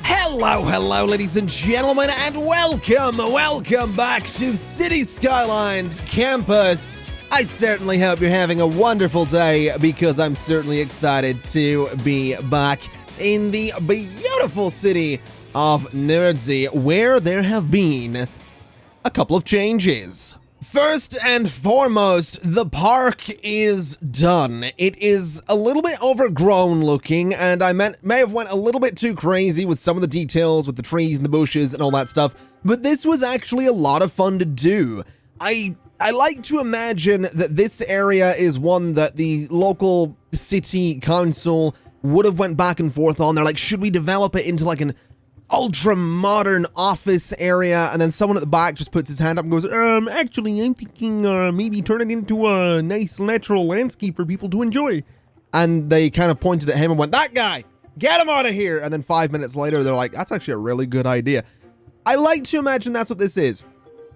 Hello, ladies and gentlemen, and welcome back to City Skylines Campus. I certainly hope you're having a wonderful day, because I'm certainly excited to be back in the beautiful city of Nerdsy, where there have been a couple of changes. First and foremost, the park is done. It is a little bit overgrown looking, and I may have went a little bit too crazy with some of the details with the trees and the bushes and all that stuff, but this was actually a lot of fun to do. I like to imagine that this area is one that the local city council would have went back and forth on. They're like, should we develop it into like an ultra-modern office area? And then someone at the back just puts his hand up and goes, actually, I'm thinking maybe turn it into a nice natural landscape for people to enjoy. And they kind of pointed at him and went, that guy, get him out of here. And then 5 minutes later, they're like, that's actually a really good idea. I like to imagine that's what this is.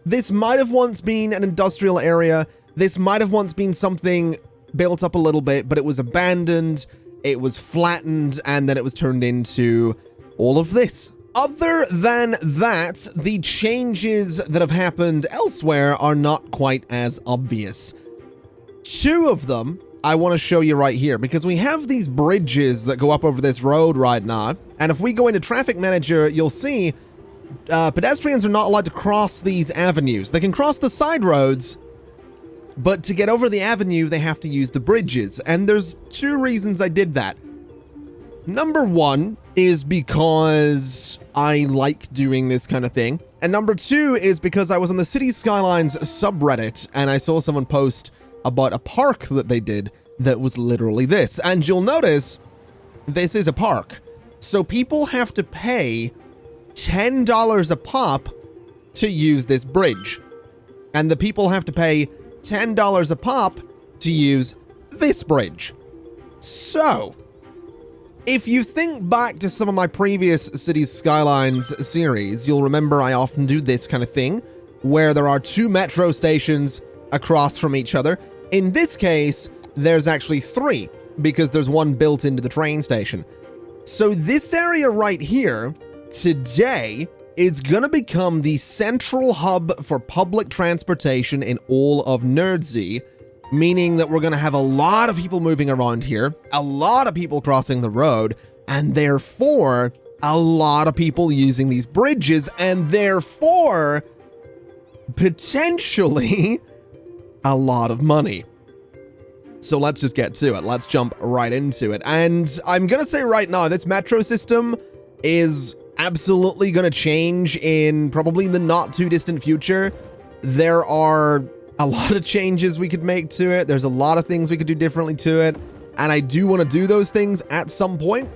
This might have once been an industrial area. This might have once been something built up a little bit, but it was abandoned, it was flattened, and then it was turned into all of this. Other than that, the changes that have happened elsewhere are not quite as obvious. Two of them I want to show you right here, because we have these bridges that go up over this road right now, and if we go into Traffic Manager, you'll see pedestrians are not allowed to cross these avenues. They can cross the side roads, but to get over the avenue, they have to use the bridges, and there's two reasons I did that. Number one is because I like doing this kind of thing. And number two is because I was on the City Skylines subreddit and I saw someone post about a park that they did that was literally this. And you'll notice this is a park. So people have to pay $10 a pop to use this bridge. And the people have to pay $10 a pop to use this bridge. So if you think back to some of my previous Cities Skylines series, you'll remember I often do this kind of thing, where there are two metro stations across from each other. In this case, there's actually three, because there's one built into the train station. So this area right here, today, is gonna become the central hub for public transportation in all of Nerdsy, meaning that we're going to have a lot of people moving around here, a lot of people crossing the road, and therefore a lot of people using these bridges, and therefore potentially a lot of money. So let's just get to it. Let's jump right into it. And I'm going to say right now, this metro system is absolutely going to change in probably the not too distant future. There are a lot of changes we could make to it. There's a lot of things we could do differently to it. And I do want to do those things at some point.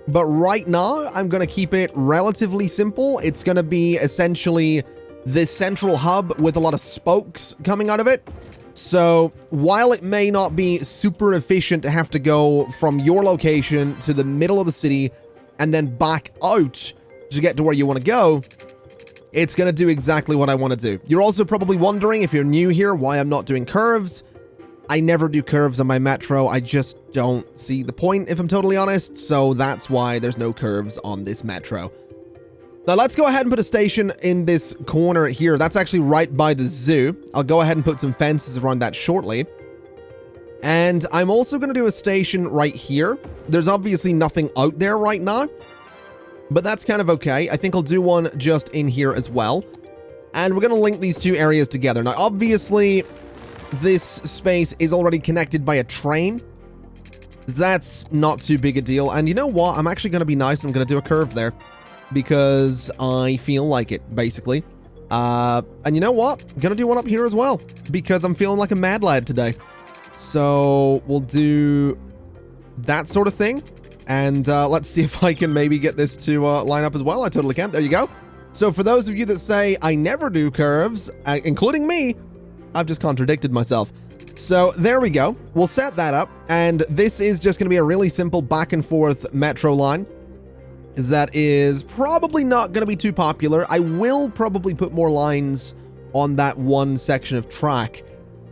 But right now, I'm going to keep it relatively simple. It's going to be essentially this central hub with a lot of spokes coming out of it. So while it may not be super efficient to have to go from your location to the middle of the city and then back out to get to where you want to go, it's going to do exactly what I want to do. You're also probably wondering, if you're new here, why I'm not doing curves. I never do curves on my metro. I just don't see the point, if I'm totally honest. So that's why there's no curves on this metro. Now let's go ahead and put a station in this corner here. That's actually right by the zoo. I'll go ahead and put some fences around that shortly. And I'm also going to do a station right here. There's obviously nothing out there right now, but that's kind of okay. I think I'll do one just in here as well. And we're going to link these two areas together. Now, obviously, this space is already connected by a train. That's not too big a deal. And you know what? I'm actually going to be nice and I'm going to do a curve there, because I feel like it, basically. And you know what? I'm going to do one up here as well, because I'm feeling like a mad lad today. So we'll do that sort of thing. And let's see if I can maybe get this to line up as well. I totally can. There you go. So for those of you that say I never do curves, including me, I've just contradicted myself. So there we go. We'll set that up. And this is just going to be a really simple back and forth metro line that is probably not going to be too popular. I will probably put more lines on that one section of track,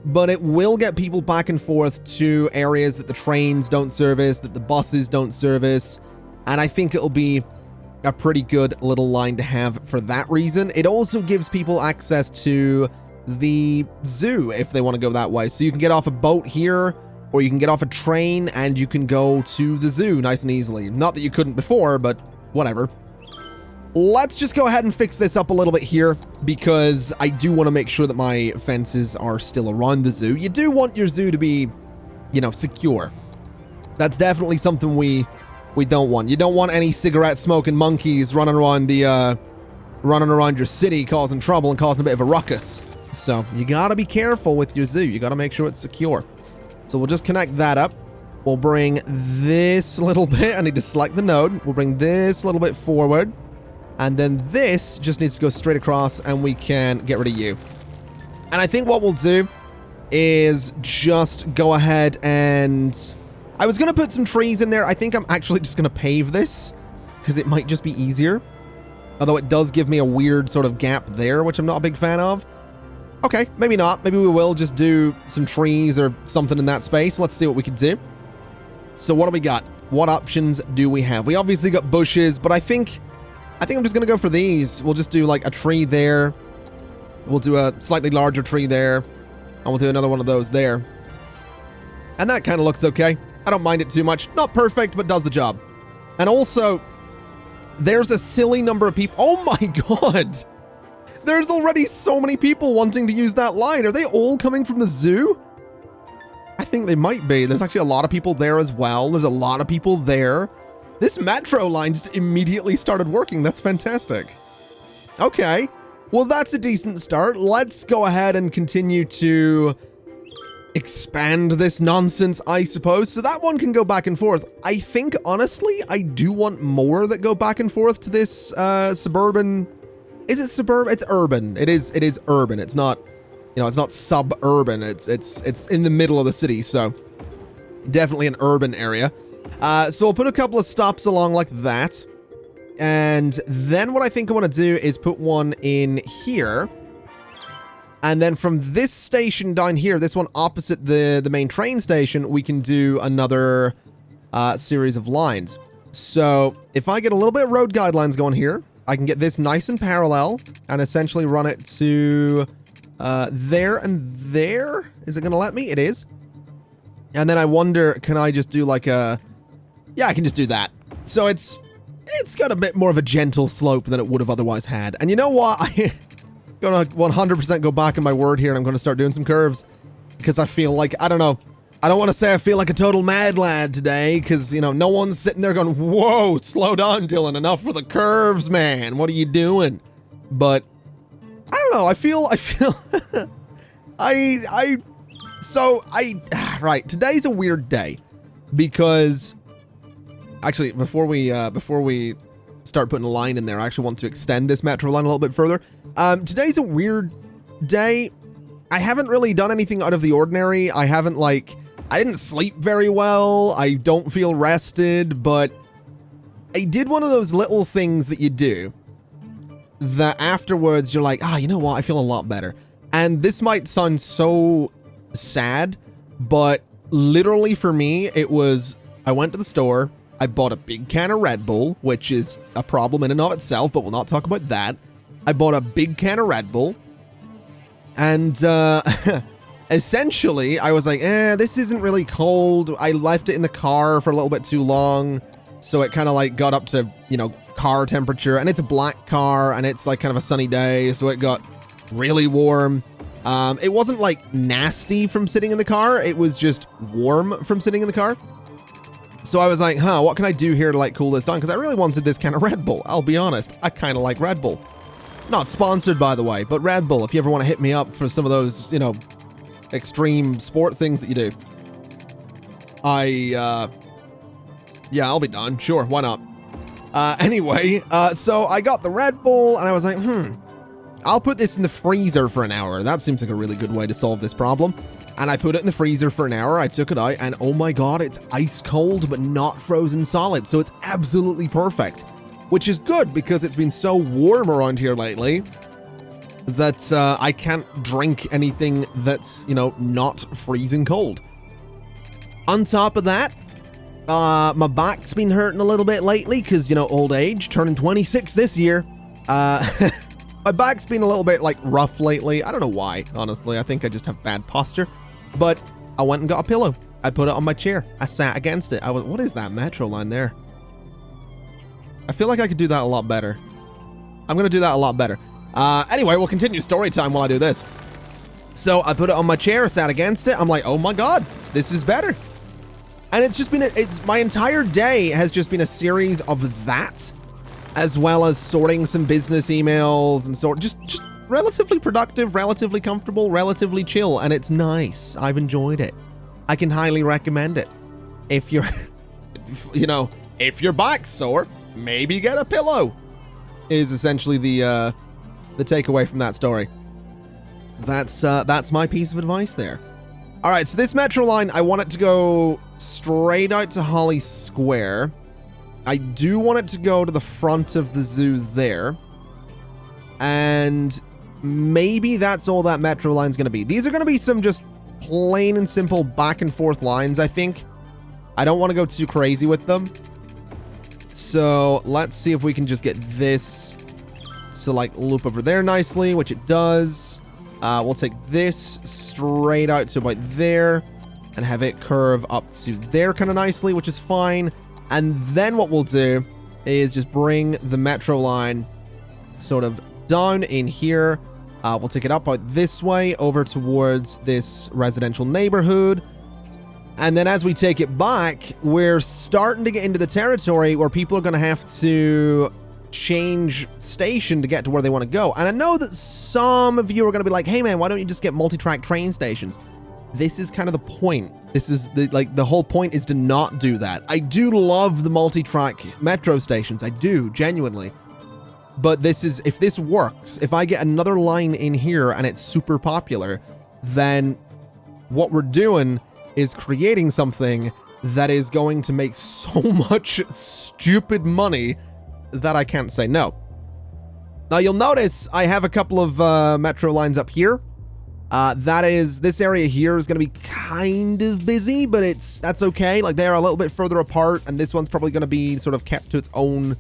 but it will get people back and forth to areas that the trains don't service, that the buses don't service, and I think it'll be a pretty good little line to have for that reason. It also gives people access to the zoo if they want to go that way. So you can get off a boat here, or you can get off a train and you can go to the zoo nice and easily. Not that you couldn't before, but whatever. Let's just go ahead and fix this up a little bit here, because I do want to make sure that my fences are still around the zoo. You do want your zoo to be, you know, secure. That's definitely something we don't want. You don't want any cigarette smoking monkeys running around your city causing trouble and causing a bit of a ruckus. So you gotta be careful with your zoo. You gotta make sure it's secure. So we'll just connect that up. We'll bring this little bit. I need to select the node. We'll bring this little bit forward. And then this just needs to go straight across, and we can get rid of you. And I think what we'll do is just go ahead and... I was going to put some trees in there. I think I'm actually just going to pave this, because it might just be easier. Although it does give me a weird sort of gap there, which I'm not a big fan of. Okay, maybe not. Maybe we will just do some trees or something in that space. Let's see what we can do. So what do we got? What options do we have? We obviously got bushes, but I think I'm just going to go for these. We'll just do like a tree there. We'll do a slightly larger tree there. And we'll do another one of those there. And that kind of looks okay. I don't mind it too much. Not perfect, but does the job. And also, there's a silly number of people. Oh my god! There's already so many people wanting to use that line. Are they all coming from the zoo? I think they might be. There's actually a lot of people there as well. There's a lot of people there. This metro line just immediately started working. That's fantastic. Okay. Well, that's a decent start. Let's go ahead and continue to expand this nonsense, I suppose. So that one can go back and forth. I think, honestly, I do want more that go back and forth to this suburban... Is it suburban? It's urban. It is urban. It's not, you know, it's not suburban. It's in the middle of the city, so definitely an urban area. So we'll put a couple of stops along like that. And then what I think I want to do is put one in here. And then from this station down here, this one opposite the main train station, we can do another series of lines. So if I get a little bit of road guidelines going here, I can get this nice and parallel and essentially run it to there and there. Is it going to let me? It is. And then I wonder, can I just do like a... Yeah, I can just do that. So it's got a bit more of a gentle slope than it would have otherwise had. And you know what? I'm going to 100% go back on my word here, and I'm going to start doing some curves. Because I feel like, I don't know. I don't want to say I feel like a total mad lad today, because, you know, no one's sitting there going, whoa, slow down, Dylan, enough for the curves, man. What are you doing? But, I don't know, I feel, right, today's a weird day, because, actually, before we start putting a line in there, I actually want to extend this metro line a little bit further. Today's a weird day. I haven't really done anything out of the ordinary. I didn't sleep very well. I don't feel rested, but I did one of those little things that you do that afterwards you're like, you know what? I feel a lot better. And this might sound so sad, but literally for me, it was, I went to the store, I bought a big can of Red Bull, which is a problem in and of itself, but we'll not talk about that. I bought a big can of Red Bull, and essentially, I was like, this isn't really cold. I left it in the car for a little bit too long, so it kind of like got up to, you know, car temperature, and it's a black car, and it's like kind of a sunny day, so it got really warm. It wasn't like nasty from sitting in the car, it was just warm from sitting in the car. So I was like, what can I do here to like cool this down? Because I really wanted this kind of Red Bull. I'll be honest, I kind of like Red Bull. Not sponsored, by the way, but Red Bull, if you ever want to hit me up for some of those, you know, extreme sport things that you do. Yeah, I'll be done. Sure, why not? Anyway, so I got the Red Bull, and I was like, I'll put this in the freezer for an hour. That seems like a really good way to solve this problem. And I put it in the freezer for an hour, I took it out, and oh my god, it's ice cold, but not frozen solid, so it's absolutely perfect. Which is good, because it's been so warm around here lately that I can't drink anything that's, you know, not freezing cold. On top of that, My back's been hurting a little bit lately because, you know, old age, turning 26 this year. My back's been a little bit, like, rough lately. I don't know why, honestly. I think I just have bad posture. But I went and got a pillow. I put it on my chair. I sat against it. What is that metro line there? I feel like I could do that a lot better. I'm going to do that a lot better. Anyway, we'll continue story time while I do this. So I put it on my chair, sat against it. I'm like, oh my God, this is better. And it's just been, my entire day has just been a series of that, as well as sorting some business emails and just relatively productive, relatively comfortable, relatively chill. And it's nice. I've enjoyed it. I can highly recommend it. If you're, you know, if your back's sore, maybe get a pillow, is essentially the takeaway from that story. That's my piece of advice there. All right, so this metro line, I want it to go straight out to Holly Square. I do want it to go to the front of the zoo there. And maybe that's all that metro line's going to be. These are going to be some just plain and simple back and forth lines, I think. I don't want to go too crazy with them. So let's see if we can just get this to like loop over there nicely, which it does. We'll take this straight out to about there and have it curve up to there kind of nicely, which is fine. And then what we'll do is just bring the metro line sort of down in here. We'll take it up out this way over towards this residential neighborhood. And then as we take it back, we're starting to get into the territory where people are going to have to change station to get to where they want to go. And I know that some of you are going to be like, hey man, why don't you just get multi-track train stations? This is kind of the point. This is the whole point is to not do that. I do love the multi-track metro stations. I do, genuinely. But this is, if this works, if I get another line in here and it's super popular, then what we're doing is creating something that is going to make so much stupid money that I can't say no. Now you'll notice I have a couple of metro lines up here. This area here is going to be kind of busy, but that's okay. Like they're a little bit further apart, and this one's probably going to be sort of kept to its own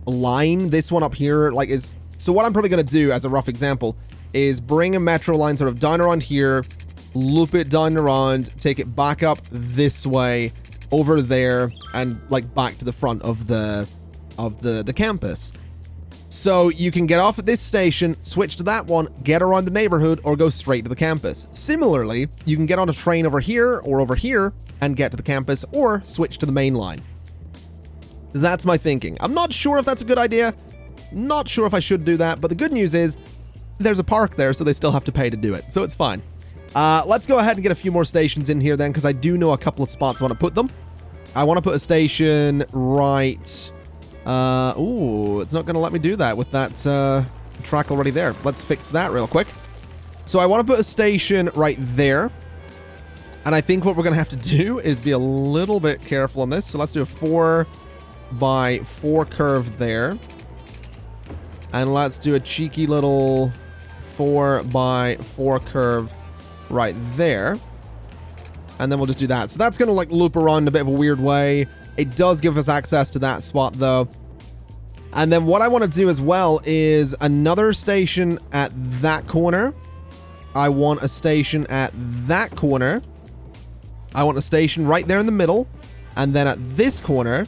line. This one up here, like is, so what I'm probably going to do as a rough example is bring a metro line sort of down around here, loop it down around, take it back up this way, over there, and like back to the front of the campus. So you can get off at this station, switch to that one, get around the neighborhood, or go straight to the campus. Similarly, you can get on a train over here or over here and get to the campus, or switch to the main line. That's my thinking. I'm not sure if that's a good idea. Not sure if I should do that, but the good news is there's a park there, so they still have to pay to do it, so it's fine. Let's go ahead and get a few more stations in here then, because I do know a couple of spots I want to put them. I want to put a station right... ooh, it's not going to let me do that with that track already there. Let's fix that real quick. So I want to put a station right there. And I think what we're going to have to do is be a little bit careful on this. So let's do a 4x4 curve there. And let's do a cheeky little 4x4 curve right there. And then we'll just do that. So that's going to like loop around in a bit of a weird way. It does give us access to that spot though. And then what I want to do as well is another station at that corner. I want a station at that corner. I want a station right there in the middle. And then at this corner.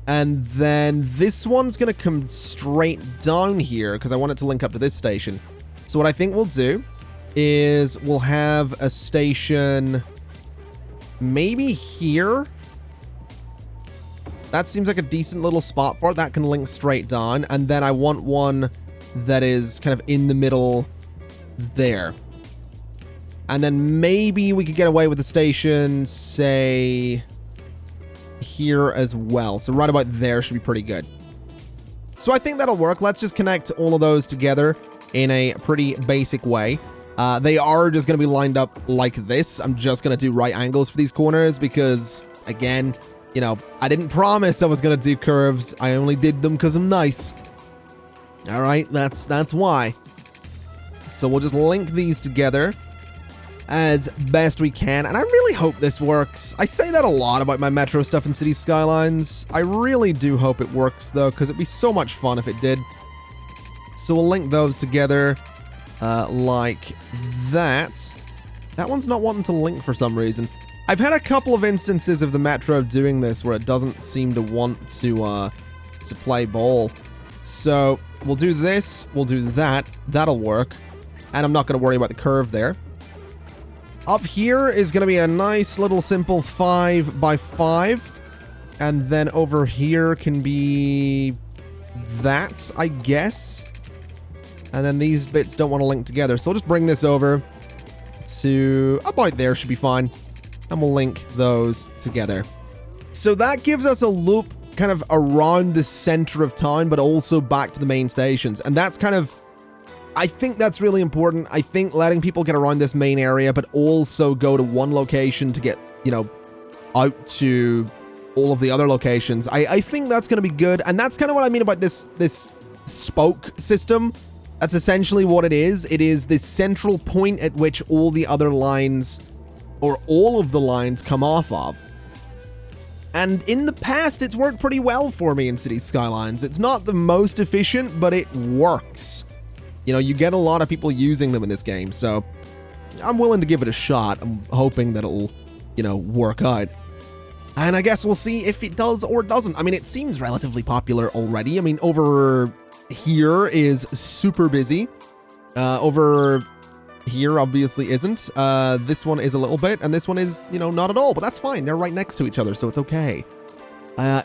And then this one's going to come straight down here because I want it to link up to this station. So what I think we'll do is we'll have a station maybe here. That seems like a decent little spot for it. That can link straight down. And then I want one that is kind of in the middle there. And then maybe we could get away with the station, say, here as well. So right about there should be pretty good. So I think that'll work. Let's just connect all of those together in a pretty basic way. They are just going to be lined up like this. I'm just going to do right angles for these corners because, again, you know, I didn't promise I was going to do curves. I only did them because I'm nice. All right, that's why. So we'll just link these together. as best we can, and I really hope this works. I say that a lot about my Metro stuff in City Skylines. I really do hope it works, though, because it'd be so much fun if it did. So we'll link those together like that. That one's not wanting to link for some reason. I've had a couple of instances of the Metro doing this where it doesn't seem to want to play ball. So we'll do this, we'll do that, that'll work. And I'm not going to worry about the curve there. Up here is going to be a nice little simple 5 by 5. And then over here can be that, I guess. And then these bits don't want to link together. So we'll just bring this over to about there, should be fine. And we'll link those together. So that gives us a loop kind of around the center of town, but also back to the main stations. And that's kind of, I think that's really important. I think letting people get around this main area, but also go to one location to get, you know, out to all of the other locations. I think that's going to be good. And that's kind of what I mean about this spoke system. That's essentially what it is. It is the central point at which all the other lines, or all of the lines, come off of. And in the past, it's worked pretty well for me in City Skylines. It's not the most efficient, but it works. You know, you get a lot of people using them in this game, so I'm willing to give it a shot. I'm hoping that it'll, you know, work out. And I guess we'll see if it does or doesn't. I mean, it seems relatively popular already. I mean, over here is super busy. Over here obviously isn't. This one is a little bit, and this one is, you know, not at all, but that's fine. They're right next to each other, so it's okay.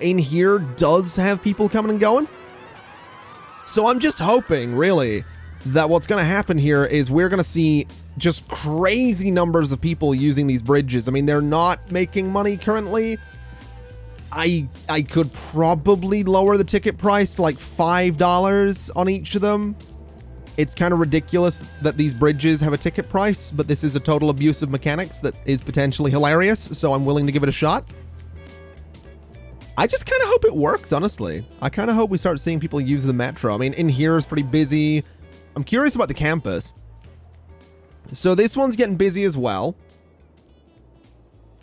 In here does have people coming and going. So I'm just hoping, really, that what's going to happen here is we're going to see just crazy numbers of people using these bridges. I mean, they're not making money currently. I could probably lower the ticket price to like $5 on each of them. It's kind of ridiculous that these bridges have a ticket price, but this is a total abuse of mechanics that is potentially hilarious, so I'm willing to give it a shot. I just kind of hope it works, honestly. I kind of hope we start seeing people use the Metro. I mean, in here is pretty busy. I'm curious about the campus. So this one's getting busy as well.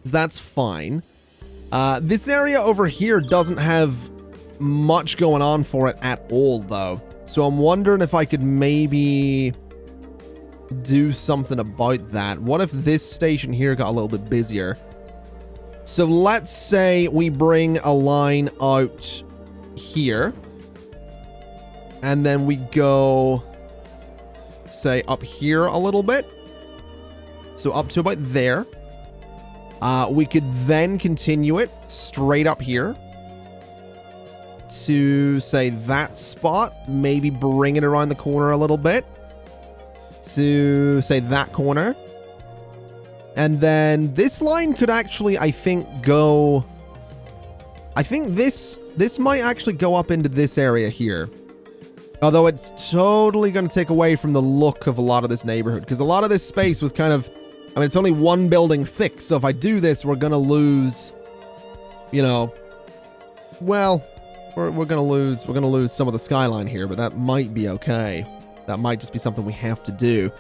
That's fine. This area over here doesn't have much going on for it at all, though. So I'm wondering if I could maybe do something about that. What if this station here got a little bit busier? So let's say we bring a line out here. And then we go, say, up here a little bit. So up to about there. We could then continue it straight up here to, say, that spot. Maybe bring it around the corner a little bit to, say, that corner. And then this line could actually, I think, go... I think this might actually go up into this area here. Although it's totally going to take away from the look of a lot of this neighborhood. Because a lot of this space was kind of... I mean, it's only one building thick. So if I do this, we're going to lose... You know... Well, we're going to lose some of the skyline here. But that might be okay. That might just be something we have to do.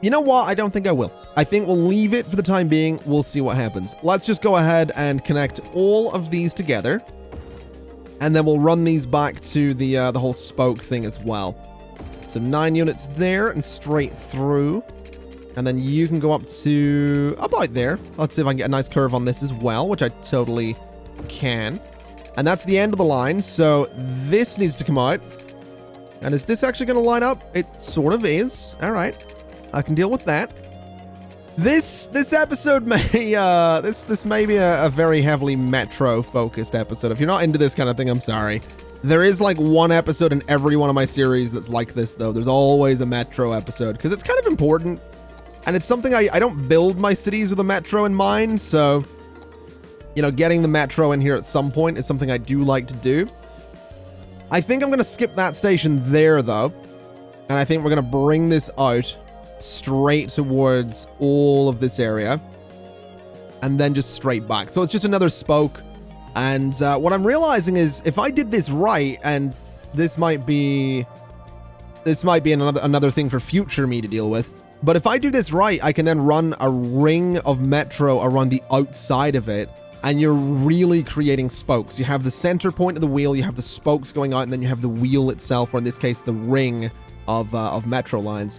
You know what? I don't think I will. I think we'll leave it for the time being. We'll see what happens. Let's just go ahead and connect all of these together. And then we'll run these back to the whole spoke thing as well. So 9 units there and straight through. And then you can go up to about there. Let's see if I can get a nice curve on this as well, which I totally can. And that's the end of the line. So this needs to come out. And is this actually going to line up? It sort of is. All right. I can deal with that. This episode may this may be a very heavily Metro focused episode. If you're not into this kind of thing, I'm sorry. There is like one episode in every one of my series that's like this, though. There's always a Metro episode because it's kind of important, and it's something I don't build my cities with a Metro in mind. So, you know, getting the Metro in here at some point is something I do like to do. I think I'm gonna skip that station there, though, and I think we're gonna bring this out straight towards all of this area and then just straight back. So it's just another spoke. And what I'm realizing is if I did this right, and this might be another thing for future me to deal with. But if I do this right, I can then run a ring of metro around the outside of it, and you're really creating spokes. You have the center point of the wheel, you have the spokes going out, and then you have the wheel itself, or in this case, the ring of metro lines.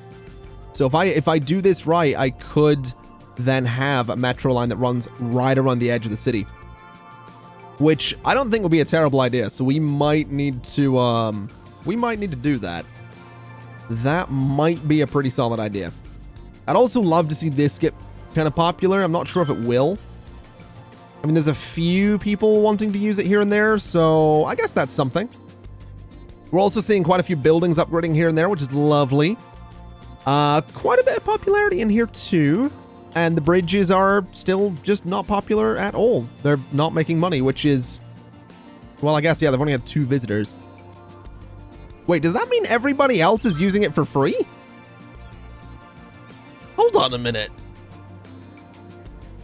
So if I do this right, I could then have a metro line that runs right around the edge of the city, which I don't think would be a terrible idea. So we might need to do that. That might be a pretty solid idea. I'd also love to see this get kind of popular. I'm not sure if it will. I mean, there's a few people wanting to use it here and there, so I guess that's something. We're also seeing quite a few buildings upgrading here and there, which is lovely. Quite a bit of popularity in here too. And the bridges are still just not popular at all. They're not making money, which is... Well, I guess, yeah, they've only had 2 visitors. Wait, does that mean everybody else is using it for free? Hold on a minute.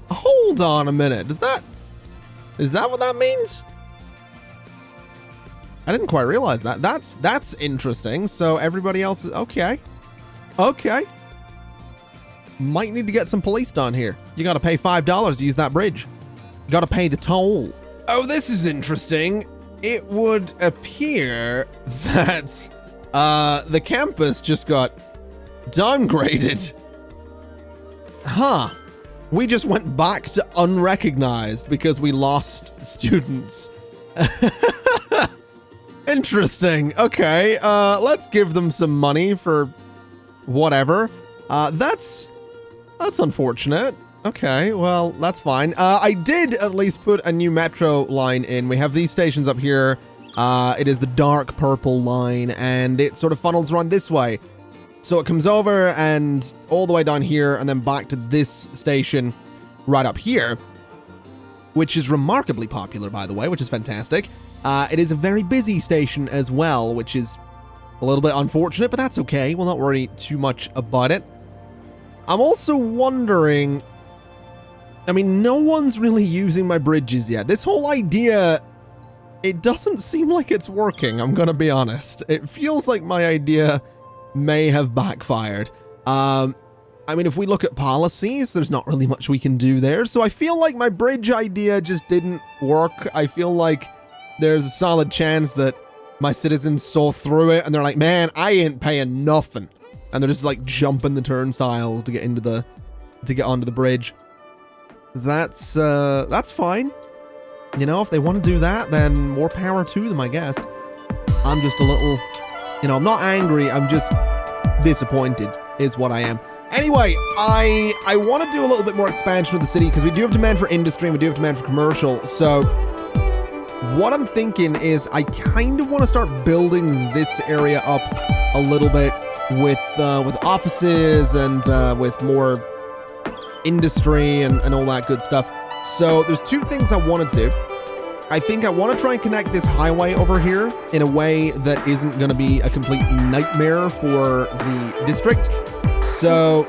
Hold on a minute. Is that what that means? I didn't quite realize that. That's interesting. So everybody else is... Okay. Okay. Might need to get some police down here. You gotta pay $5 to use that bridge. You gotta pay the toll. Oh, this is interesting. It would appear that the campus just got downgraded. Huh. We just went back to unrecognized because we lost students. Interesting. Okay, let's give them some money for whatever. That's unfortunate. Okay, well, that's fine. I did at least put a new metro line in. We have these stations up here. It is the dark purple line, and it sort of funnels around this way. So it comes over and all the way down here, and then back to this station right up here, which is remarkably popular, by the way, which is fantastic. It is a very busy station as well, which is a little bit unfortunate, but that's okay. We'll not worry too much about it. I'm also wondering... I mean, no one's really using my bridges yet. This whole idea, it doesn't seem like it's working, I'm gonna be honest. It feels like my idea may have backfired. I mean, if we look at policies, there's not really much we can do there. So I feel like my bridge idea just didn't work. I feel like there's a solid chance that my citizens saw through it and they're like, man, I ain't paying nothing. And they're just like jumping the turnstiles to get onto the bridge. That's fine. You know, if they want to do that, then more power to them, I guess. I'm just a little, you know, I'm not angry. I'm just disappointed is what I am. Anyway, I want to do a little bit more expansion of the city because we do have demand for industry and we do have demand for commercial. So what I'm thinking is I kind of want to start building this area up a little bit with offices and with more industry and all that good stuff. So there's 2 things I want to do. I think I want to try and connect this highway over here in a way that isn't going to be a complete nightmare for the district. So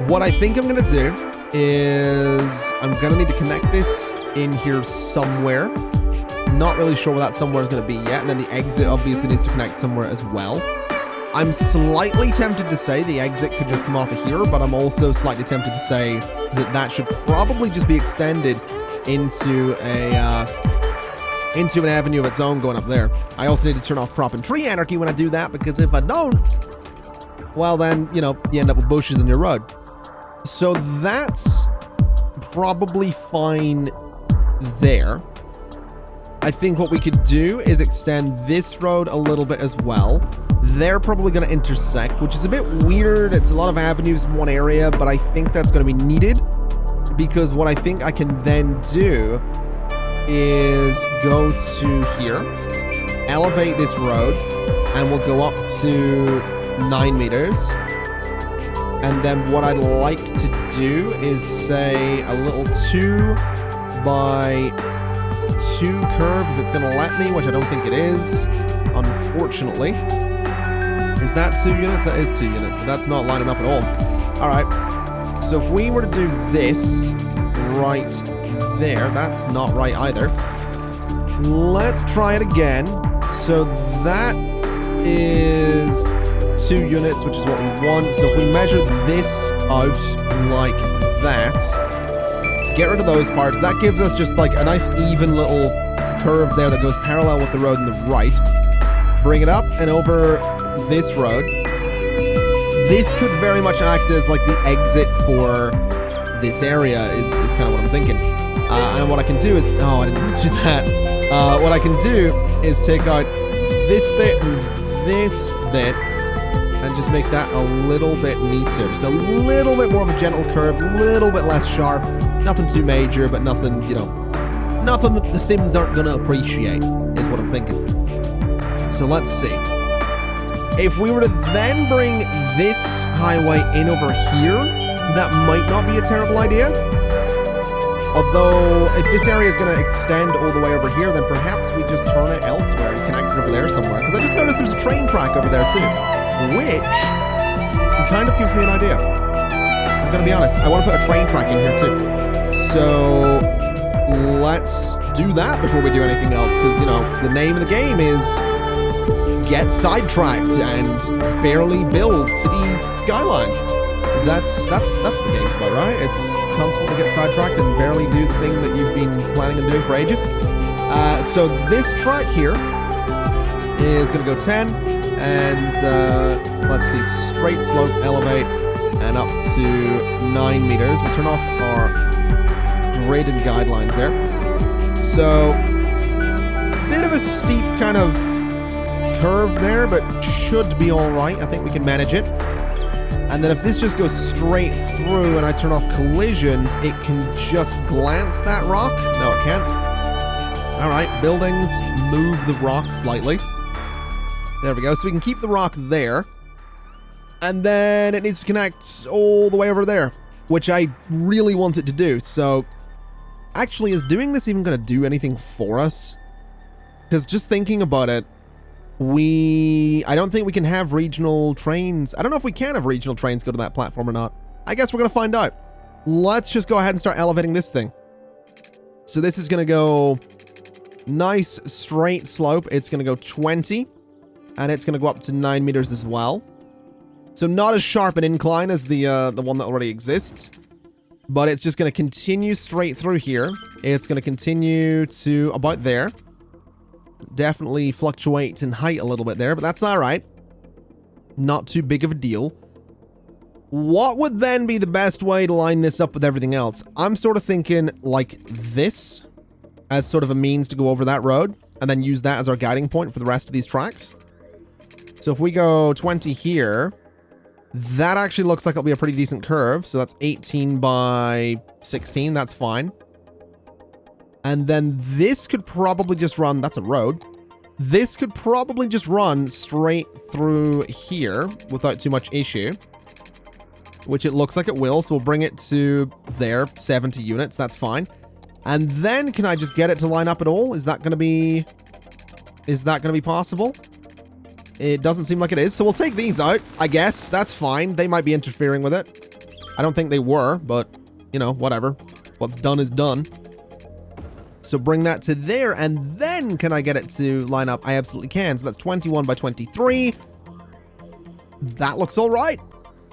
what I think I'm going to do is I'm going to need to connect this in here somewhere. Not really sure where that somewhere is going to be yet. And then the exit obviously needs to connect somewhere as well. I'm slightly tempted to say the exit could just come off of here, but I'm also slightly tempted to say that that should probably just be extended into an avenue of its own going up there. I also need to turn off prop and tree anarchy when I do that, because if I don't, well then, you know, you end up with bushes in your road. So that's probably fine there. I think what we could do is extend this road a little bit as well. They're probably going to intersect, which is a bit weird. It's a lot of avenues in one area, but I think that's going to be needed because what I think I can then do is go to here, elevate this road, and we'll go up to 9 meters. And then what I'd like to do is say a little 2 by 2 curve if it's going to let me, which I don't think it is, unfortunately. Is that 2 units? That is 2 units, but that's not lining up at all. All right. So if we were to do this right there, that's not right either. Let's try it again. So that is 2 units, which is what we want. So if we measure this out like that, get rid of those parts, that gives us just like a nice even little curve there that goes parallel with the road on the right. Bring it up and over this road. This could very much act as like the exit for this area is kind of what I'm thinking. And what I can do is, oh, I didn't want to do that. What I can do is take out this bit and this bit and just make that a little bit neater. Just a little bit more of a gentle curve, a little bit less sharp. Nothing too major, but nothing, you know, nothing that the Sims aren't going to appreciate is what I'm thinking. So let's see. If we were to then bring this highway in over here, that might not be a terrible idea. Although, if this area is going to extend all the way over here, then perhaps we just turn it elsewhere and connect it over there somewhere. Because I just noticed there's a train track over there too, which kind of gives me an idea. I'm going to be honest, I want to put a train track in here too. So, let's do that before we do anything else. Because, you know, the name of the game is get sidetracked and barely build city skylines. That's what the game's about, right? It's constantly get sidetracked and barely do the thing that you've been planning on doing for ages. So this track here is going to go 10, and let's see, straight slope, elevate, and up to 9 meters. We turn off our grid and guidelines there. So, bit of a steep kind of curve there, but should be all right. I think we can manage it. And then if this just goes straight through and I turn off collisions, it can just glance that rock. No, it can't. All right, buildings, move the rock slightly. There we go. So we can keep the rock there. And then it needs to connect all the way over there, which I really want it to do. So actually, is doing this even going to do anything for us? Because just thinking about it, I don't think we can have regional trains. I don't know if we can have regional trains go to that platform or not. I guess we're going to find out. Let's just go ahead and start elevating this thing. So this is going to go nice straight slope. It's going to go 20 and it's going to go up to 9 meters as well. So not as sharp an incline as the one that already exists, but it's just going to continue straight through here. It's going to continue to about there. Definitely fluctuates in height a little bit there, but that's all right. Not too big of a deal. What would then be the best way to line this up with everything else? I'm sort of thinking like this as sort of a means to go over that road and then use that as our guiding point for the rest of these tracks. So if we go 20 here, that actually looks like it'll be a pretty decent curve. So that's 18 by 16. That's fine. And then this could probably just run, that's a road. This could probably just run straight through here without too much issue, which it looks like it will. So we'll bring it to there, 70 units. That's fine. And then can I just get it to line up at all? Is that going to be possible? It doesn't seem like it is. So we'll take these out, I guess. That's fine. They might be interfering with it. I don't think they were, but you know, whatever. What's done is done. So bring that to there, and then can I get it to line up? I absolutely can. So that's 21 by 23. That looks all right.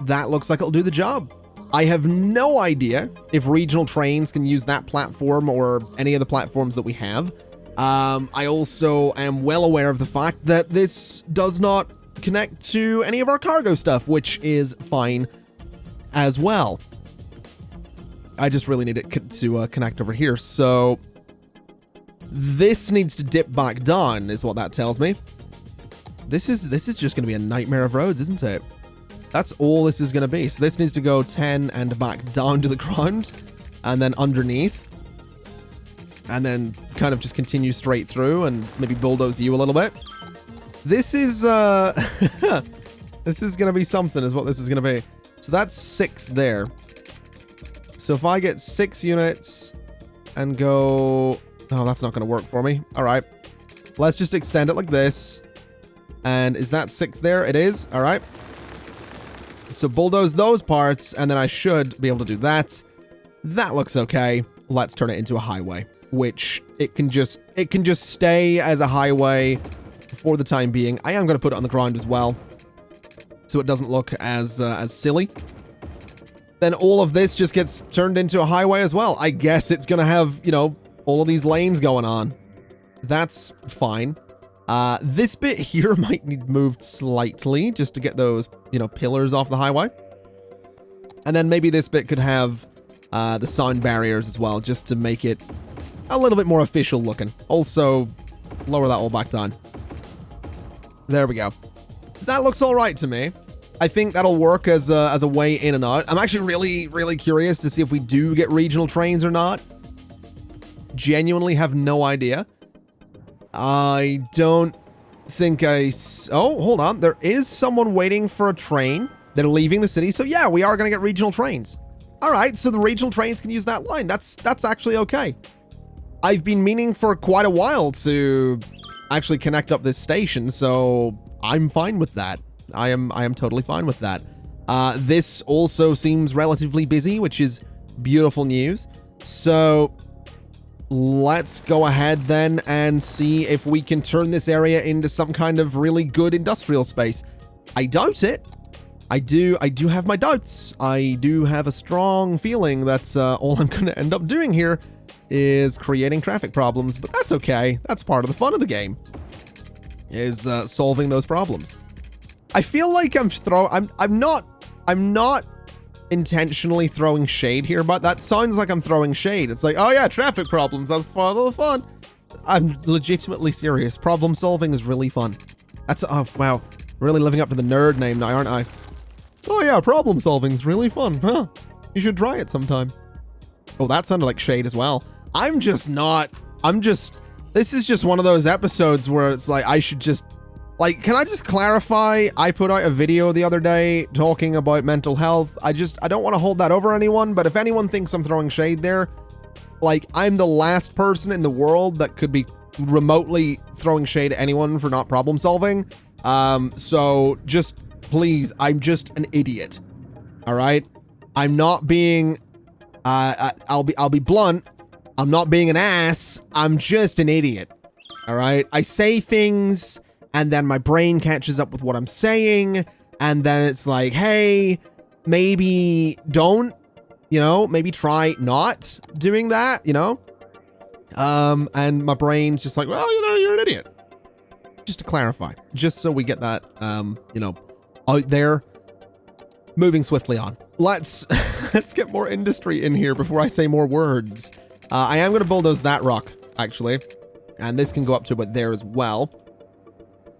That looks like it'll do the job. I have no idea if regional trains can use that platform or any of the platforms that we have. I also am well aware of the fact that this does not connect to any of our cargo stuff, which is fine as well. I just really need it to connect over here. So this needs to dip back down, is what that tells me. This is just going to be a nightmare of roads, isn't it? That's all this is going to be. So this needs to go 10 and back down to the ground, and then underneath, and then kind of just continue straight through and maybe bulldoze you a little bit. This is this is going to be something, is what this is going to be. So that's 6 there. So if I get 6 units and go... Oh, that's not going to work for me. All right. Let's just extend it like this. And is that 6 there? It is. All right. So bulldoze those parts, and then I should be able to do that. That looks okay. Let's turn it into a highway, which it can just stay as a highway for the time being. I am going to put it on the ground as well. so it doesn't look as silly. Then all of this just gets turned into a highway as well. I guess it's gonna have, you know, all of these lanes going on. That's fine. This bit here might need moved slightly just to get those, you know, pillars off the highway. And then maybe this bit could have the sound barriers as well, just to make it a little bit more official looking. Also, lower that all back down. There we go. That looks all right to me. I think that'll work as a way in and out. I'm actually really curious to see if we do get regional trains or not. Genuinely have no idea. I don't think oh, hold on. There is someone waiting for a train. They're leaving the city. So yeah, we are going to get regional trains. All right, so the regional trains can use that line. That's actually okay. I've been meaning for quite a while to actually connect up this station, so I'm fine with that. I am totally fine with that. This also seems relatively busy, which is beautiful news. So let's go ahead then and see if we can turn this area into some kind of really good industrial space. I doubt it. I do have my doubts. I do have a strong feeling that's all I'm going to end up doing here is creating traffic problems, but that's okay. That's part of the fun of the game, is solving those problems. I feel like I'm not intentionally throwing shade here, but that sounds like I'm throwing shade. It's like, oh yeah, traffic problems, that's part of the fun. I'm legitimately serious. Problem solving is really fun. That's, oh wow, really living up to the nerd name now, aren't I? Oh yeah, problem solving is really fun, huh? You should try it sometime. Oh, that sounded like shade as well. This is just one of those episodes where it's like, I should just, like, can I just clarify? I put out a video the other day talking about mental health. I don't want to hold that over anyone, but if anyone thinks I'm throwing shade there, like, I'm the last person in the world that could be remotely throwing shade at anyone for not problem solving. So just please, I'm just an idiot. All right. I'm not being, I'll be blunt. I'm not being an ass. I'm just an idiot. All right. I say things and then my brain catches up with what I'm saying. And then it's like, hey, maybe don't, you know, maybe try not doing that, you know? And my brain's just like, well, you know, you're an idiot. Just to clarify, just so we get that, you know, out there. Moving swiftly on. Let's get more industry in here before I say more words. I am going to bulldoze that rock, actually. And this can go up to about there as well.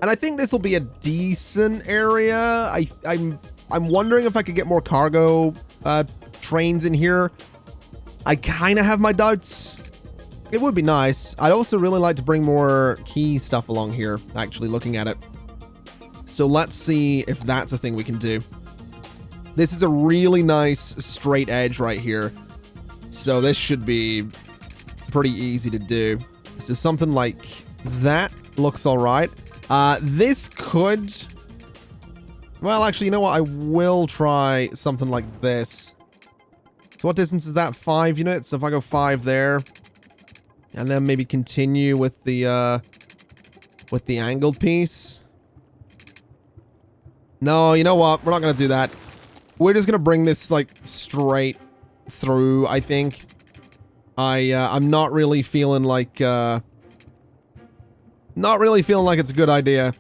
And I think this will be a decent area. I'm wondering if I could get more cargo trains in here. I kind of have my doubts. It would be nice. I'd also really like to bring more key stuff along here, actually looking at it. So let's see if that's a thing we can do. This is a really nice straight edge right here. So this should be pretty easy to do. So something like that looks all right. This could... Well, actually, you know what? I will try something like this. So what distance is that? 5 units? So if I go 5 there, and then maybe continue with the angled piece. No, you know what? We're not going to do that. We're just going to bring this, like, straight through, I think. I'm not really feeling like, it's a good idea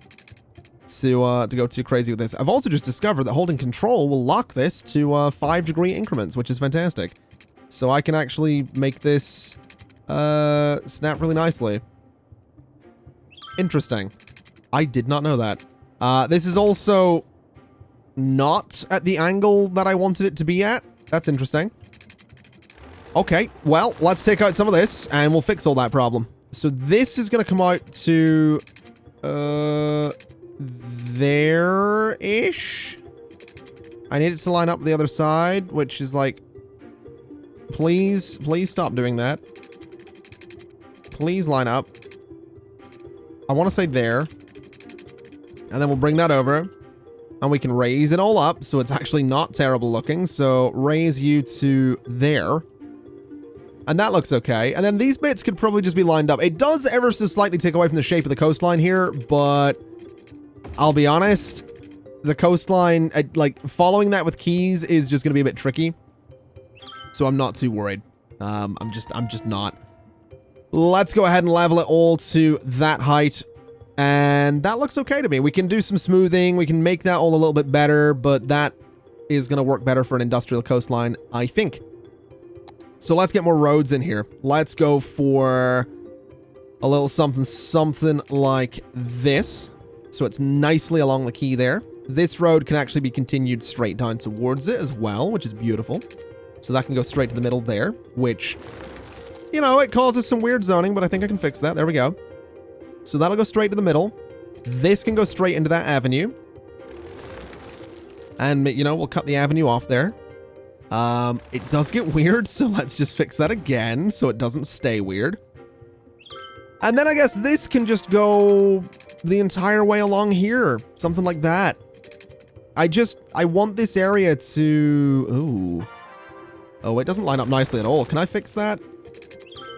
to go too crazy with this. I've also just discovered that holding control will lock this to 5-degree increments, which is fantastic. So I can actually make this snap really nicely. Interesting. I did not know that. This is also not at the angle that I wanted it to be at. That's interesting. Okay, well, let's take out some of this and we'll fix all that problem. So this is going to come out to there-ish. I need it to line up the other side, which is like, please stop doing that. Please line up. I want to say there. And then we'll bring that over. And we can raise it all up so it's actually not terrible looking. So raise you to there. And that looks okay. And then these bits could probably just be lined up. It does ever so slightly take away from the shape of the coastline here, but I'll be honest, the coastline, like following that with keys is just going to be a bit tricky. So I'm not too worried. I'm just not. Let's go ahead and level it all to that height. And that looks okay to me. We can do some smoothing. We can make that all a little bit better, but that is going to work better for an industrial coastline, I think. So let's get more roads in here. Let's go for a little something like this. So it's nicely along the quay there. This road can actually be continued straight down towards it as well, which is beautiful. So that can go straight to the middle there, which, you know, it causes some weird zoning, but I think I can fix that. There we go. So that'll go straight to the middle. This can go straight into that avenue. And, you know, we'll cut the avenue off there. It does get weird, so let's just fix that again so it doesn't stay weird. And then I guess this can just go the entire way along here. Something like that. I want this area to... Ooh. Oh, it doesn't line up nicely at all. Can I fix that?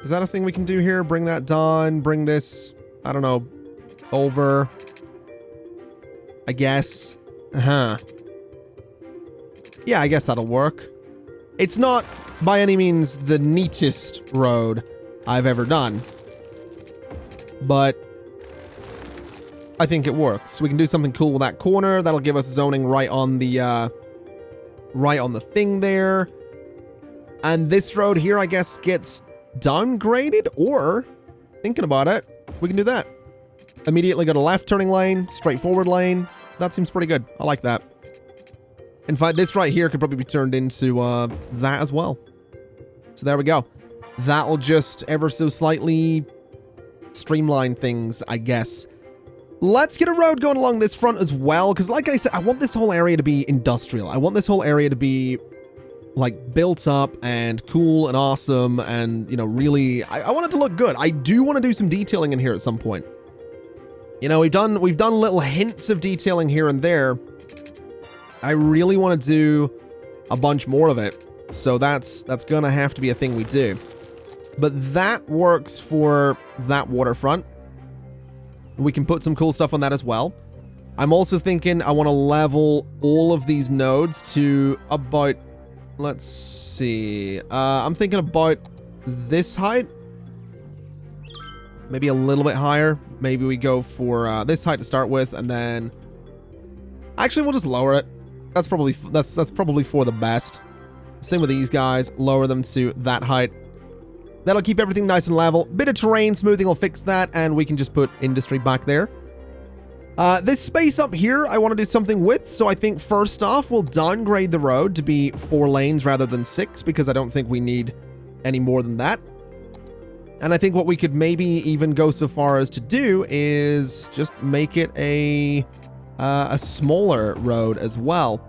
Is that a thing we can do here? Bring that down, bring this... I don't know, over, I guess. Yeah, I guess that'll work. It's not by any means the neatest road I've ever done, but I think it works. We can do something cool with that corner. That'll give us zoning right on the thing there. And this road here, I guess, gets downgraded, or, thinking about it, we can do that. Immediately go to left turning lane, straightforward lane. That seems pretty good. I like that. In fact, this right here could probably be turned into that as well. So there we go. That will just ever so slightly streamline things, I guess. Let's get a road going along this front as well, because like I said, I want this whole area to be industrial. I want this whole area to be like built up and cool and awesome and, you know, really, I want it to look good. I do want to do some detailing in here at some point. You know, we've done little hints of detailing here and there. I really want to do a bunch more of it. So that's gonna have to be a thing we do. But that works for that waterfront. We can put some cool stuff on that as well. I'm also thinking I want to level all of these nodes to about, let's see. I'm thinking about this height. Maybe a little bit higher. Maybe we go for this height to start with, and then... Actually, we'll just lower it. That's probably for the best. Same with these guys. Lower them to that height. That'll keep everything nice and level. Bit of terrain smoothing will fix that, and we can just put industry back there. This space up here, I want to do something with, so I think first off, we'll downgrade the road to be 4 lanes rather than 6, because I don't think we need any more than that. And I think what we could maybe even go so far as to do is just make it a smaller road as well,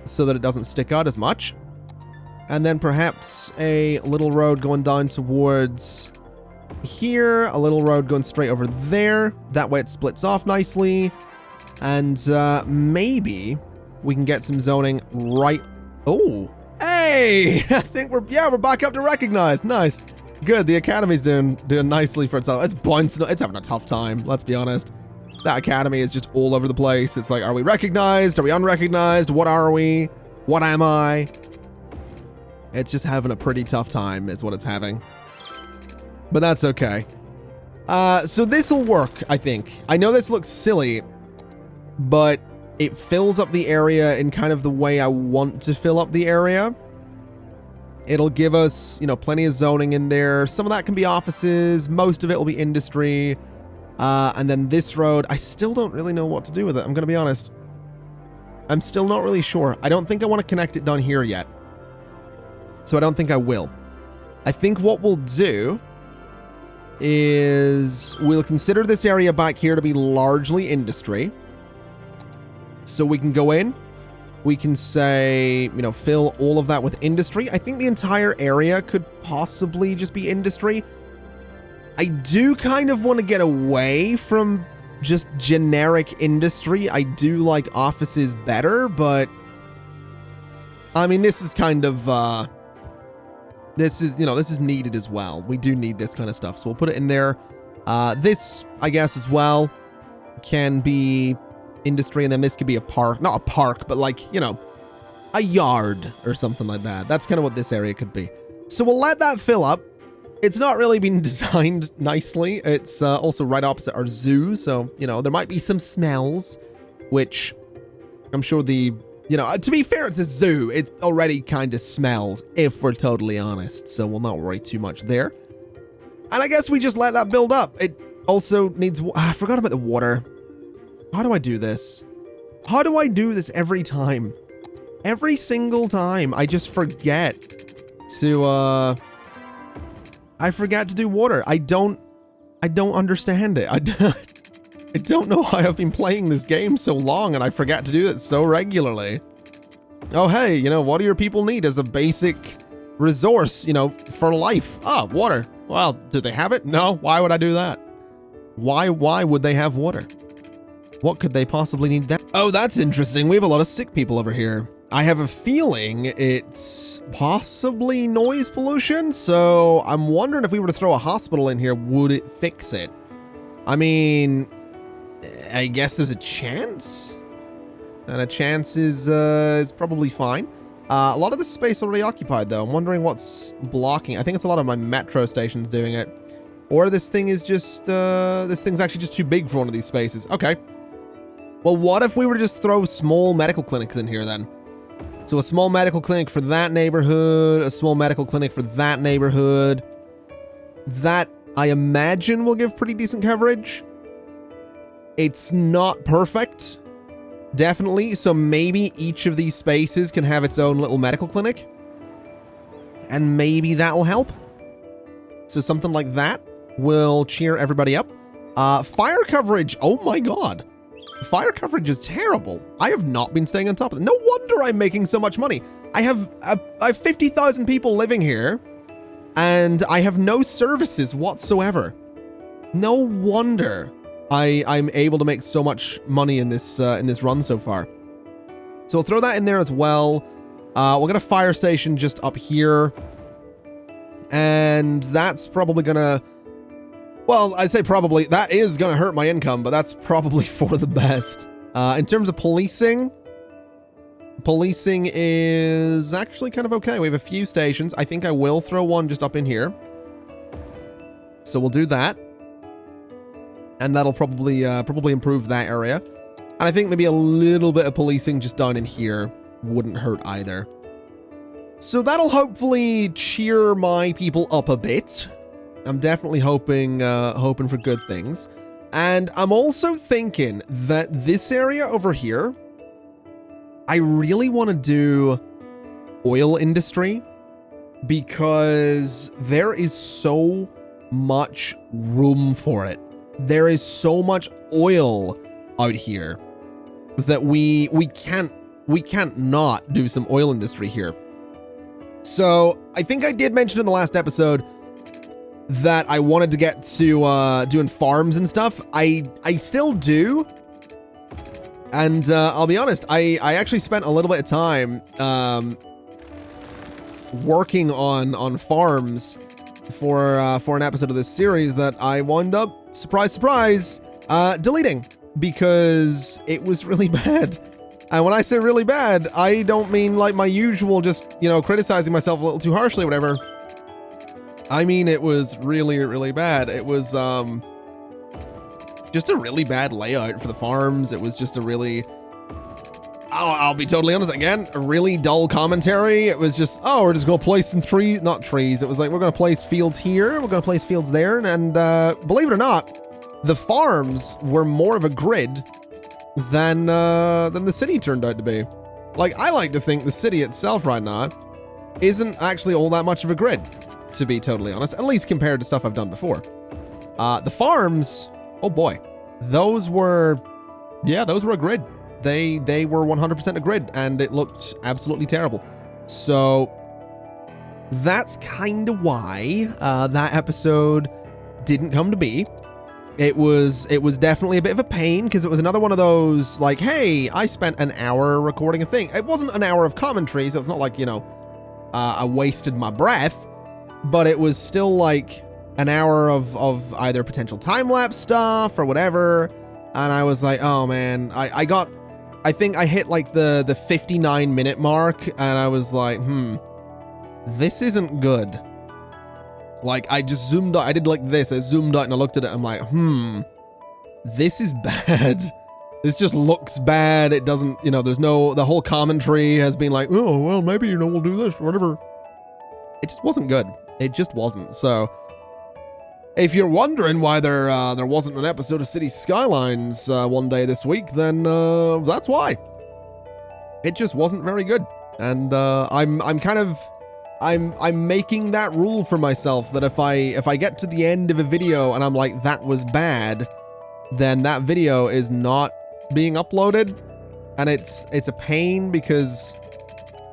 so that it doesn't stick out as much. And then perhaps a little road going down towards here, a little road going straight over there. That way it splits off nicely. And maybe we can get some zoning right... Oh, hey! I think we're back up to recognized. Nice. Good, the Academy's doing nicely for itself. It's bouncing, it's having a tough time, let's be honest. That Academy is just all over the place. It's like, are we recognized? Are we unrecognized? What are we? What am I? It's just having a pretty tough time is what it's having. But that's okay. So this'll work, I think. I know this looks silly, but it fills up the area in kind of the way I want to fill up the area. It'll give us, you know, plenty of zoning in there. Some of that can be offices. Most of it will be industry. And then this road, I still don't really know what to do with it. I'm going to be honest. I'm still not really sure. I don't think I want to connect it down here yet. So I don't think I will. I think what we'll do is we'll consider this area back here to be largely industry. So we can go in. We can say, you know, fill all of that with industry. I think the entire area could possibly just be industry. I do kind of want to get away from just generic industry. I do like offices better, but I mean, this is kind of, this is needed as well. We do need this kind of stuff. So we'll put it in there. This, I guess, as well can be industry, and then this could be a park. Not a park, but like, you know, a yard or something like that. That's kind of what this area could be. So we'll let that fill up. It's not really been designed nicely. It's also right opposite our zoo, so, you know, there might be some smells, which I'm sure the, you know, to be fair, it's a zoo. It already kind of smells, if we're totally honest, so we'll not worry too much there. And I guess we just let that build up. It also needs, I forgot about the water. How do I do this? How do I do this every time? Every single time, I just forget to, I forget to do water. I don't understand it. I don't know why I've been playing this game so long and I forget to do it so regularly. Oh, hey, you know, what do your people need as a basic resource, you know, for life? Ah, water. Well, do they have it? No. Why would I do that? Why would they have water? What could they possibly need that? Oh, that's interesting. We have a lot of sick people over here. I have a feeling it's possibly noise pollution, so I'm wondering if we were to throw a hospital in here, would it fix it? I mean, I guess there's a chance, and a chance is probably fine. A lot of this space already occupied, though. I'm wondering what's blocking. I think it's a lot of my metro stations doing it, or this thing is just this thing's actually just too big for one of these spaces. Okay. Well, what if we were to just throw small medical clinics in here then? So a small medical clinic for that neighborhood, a small medical clinic for that neighborhood. That, I imagine, will give pretty decent coverage. It's not perfect, definitely. So maybe each of these spaces can have its own little medical clinic. And maybe that will help. So something like that will cheer everybody up. Fire coverage, oh my god. Fire coverage is terrible. I have not been staying on top of it. No wonder I'm making so much money. I have 50,000 people living here, and I have no services whatsoever. No wonder I'm able to make so much money in this run so far. So I'll throw that in there as well. We'll get a fire station just up here, and that's probably gonna. Well, I say probably, that is going to hurt my income, but that's probably for the best. In terms of policing is actually kind of okay. We have a few stations. I think I will throw one just up in here. So we'll do that. And that'll probably improve that area. And I think maybe a little bit of policing just down in here wouldn't hurt either. So that'll hopefully cheer my people up a bit. I'm definitely hoping for good things. And I'm also thinking that this area over here, I really want to do oil industry because there is so much room for it. There is so much oil out here that we can't not do some oil industry here. So I think I did mention in the last episode that I wanted to get to doing farms and stuff. I still do. And I'll be honest, I actually spent a little bit of time working on farms for an episode of this series that I wound up, surprise, surprise, deleting because it was really bad. And when I say really bad, I don't mean like my usual just, you know, criticizing myself a little too harshly or whatever. I mean, it was really, really bad. It was just a really bad layout for the farms. It was just a really, I'll be totally honest again, a really dull commentary. It was just, oh, we're just going to place some trees, not trees. It was like, we're going to place fields here. We're going to place fields there. And believe it or not, the farms were more of a grid than the city turned out to be. Like, I like to think the city itself right now isn't actually all that much of a grid, to be totally honest, at least compared to stuff I've done before. The farms, oh boy, those were a grid. They were 100% a grid, and it looked absolutely terrible. So that's kind of why that episode didn't come to be. It was definitely a bit of a pain because it was another one of those like, hey, I spent an hour recording a thing. It wasn't an hour of commentary, so it's not like, you know, I wasted my breath, but it was still like an hour of either potential time-lapse stuff or whatever. and I was like, oh man, I think I hit like the 59-minute mark, and I was like, this isn't good. Like, I just zoomed out, I did like this, I zoomed out and I looked at it, I'm like, this is bad. This just looks bad. It doesn't, you know, the whole commentary has been like, oh, well, maybe, you know, we'll do this, whatever. It just wasn't good. It just wasn't. So, if you're wondering why there wasn't an episode of City Skylines one day this week, then that's why. It just wasn't very good. And I'm making that rule for myself that if I get to the end of a video and I'm like, that was bad, then that video is not being uploaded. And it's a pain because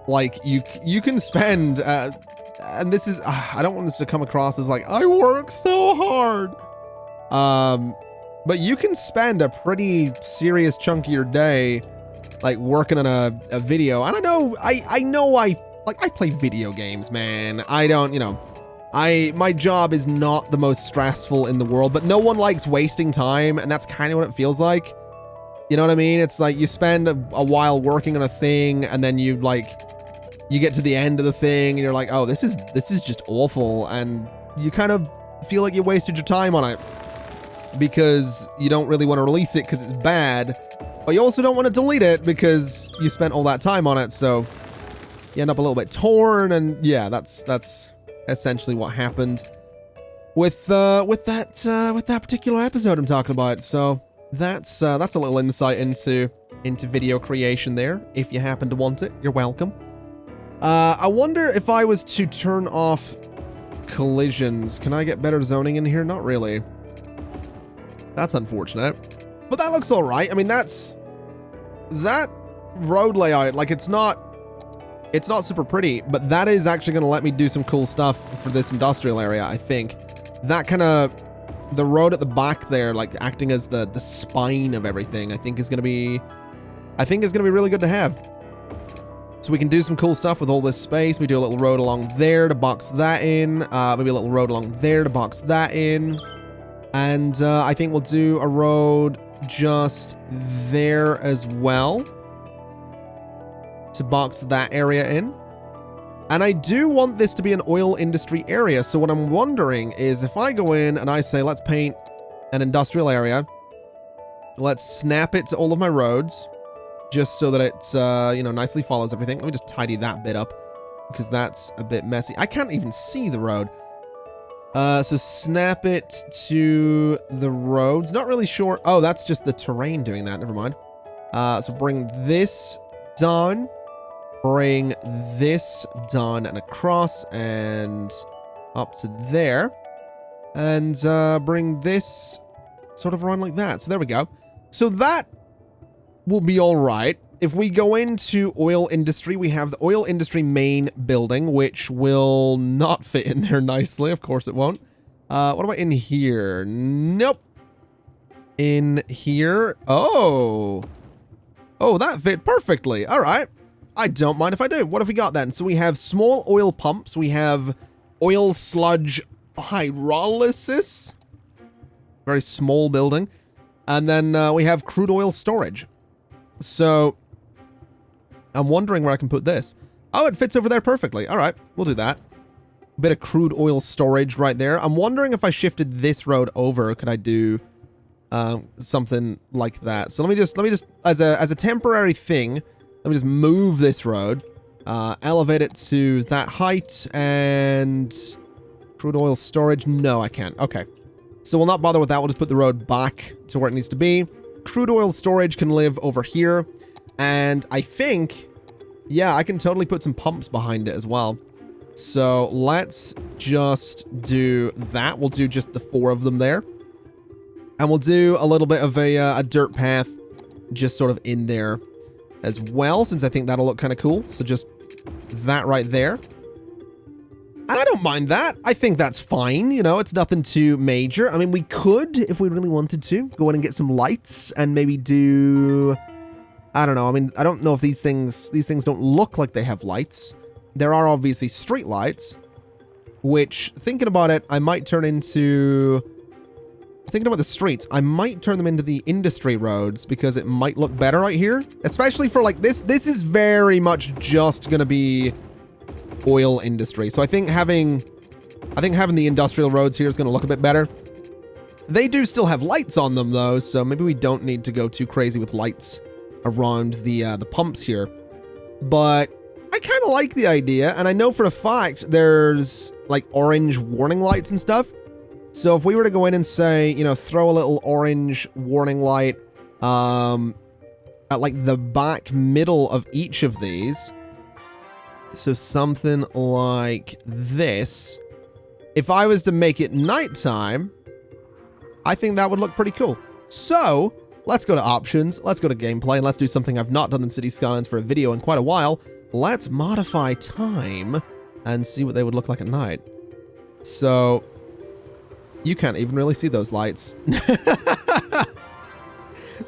like you can spend and this is I don't want this to come across as like I work so hard. But you can spend a pretty serious chunk of your day like working on a video. And I know I play video games, man. I don't, you know, my job is not the most stressful in the world, but no one likes wasting time, and that's kind of what it feels like. You know what I mean? It's like you spend a while working on a thing, and then you get to the end of the thing, and you're like, oh, this is just awful, and you kind of feel like you wasted your time on it because you don't really want to release it because it's bad, but you also don't want to delete it because you spent all that time on it, so you end up a little bit torn, and yeah, that's essentially what happened with that particular episode I'm talking about. So that's a little insight into video creation there. If you happen to want it, you're welcome. I wonder if I was to turn off collisions, can I get better zoning in here? Not really. That's unfortunate, but that looks all right. I mean, that road layout, like it's not super pretty, but that is actually going to let me do some cool stuff for this industrial area, I think. That kind of, the road at the back there, like acting as the spine of everything, I think is going to be really good to have. So we can do some cool stuff with all this space. We do a little road along there to box that in. Maybe a little road along there to box that in. And I think we'll do a road just there as well to box that area in. And I do want this to be an oil industry area. So what I'm wondering is if I go in and I say, let's paint an industrial area. Let's snap it to all of my roads just so that it's, you know, nicely follows everything. Let me just tidy that bit up because that's a bit messy. I can't even see the road. So snap it to the roads. Not really sure. Oh, that's just the terrain doing that. Never mind. So bring this down. Bring this down and across and up to there. And bring this sort of around like that. So there we go. So that will be all right. If we go into oil industry, we have the oil industry main building, which will not fit in there nicely. Of course it won't. What about in here? Nope. In here. Oh, that fit perfectly. All right. I don't mind if I do. What have we got then? So we have small oil pumps. We have oil sludge pyrolysis. Very small building. And then we have crude oil storage. So I'm wondering where I can put this. Oh, it fits over there perfectly. All right, we'll do that. Bit of crude oil storage right there. I'm wondering if I shifted this road over, could I do something like that? So let me just as a temporary thing, let me just move this road, elevate it to that height, and crude oil storage. No, I can't. Okay, so we'll not bother with that. We'll just put the road back to where it needs to be. Crude oil storage can live over here. And I think, yeah, I can totally put some pumps behind it as well. So let's just do that. We'll do just the 4 of them there. And we'll do a little bit of a dirt path just sort of in there as well, since I think that'll look kind of cool. So just that right there. And I don't mind that. I think that's fine. You know, it's nothing too major. I mean, we could, if we really wanted to, go in and get some lights and maybe do, I don't know. I mean, I don't know if these things don't look like they have lights. There are obviously street lights, which, thinking about it, I might turn into thinking about the streets. I might turn them into the industry roads because it might look better right here. Especially for like this. This is very much just going to be oil industry. So I think having the industrial roads here is going to look a bit better. They do still have lights on them though, so maybe we don't need to go too crazy with lights around the pumps here. But I kind of like the idea, and I know for a fact there's like orange warning lights and stuff. So if we were to go in and say, you know, throw a little orange warning light at like the back middle of each of these. So something like this. If I was to make it nighttime, I think that would look pretty cool. So let's go to options, let's go to gameplay, and let's do something I've not done in City Skylines for a video in quite a while. Let's modify time and see what they would look like at night. So you can't even really see those lights.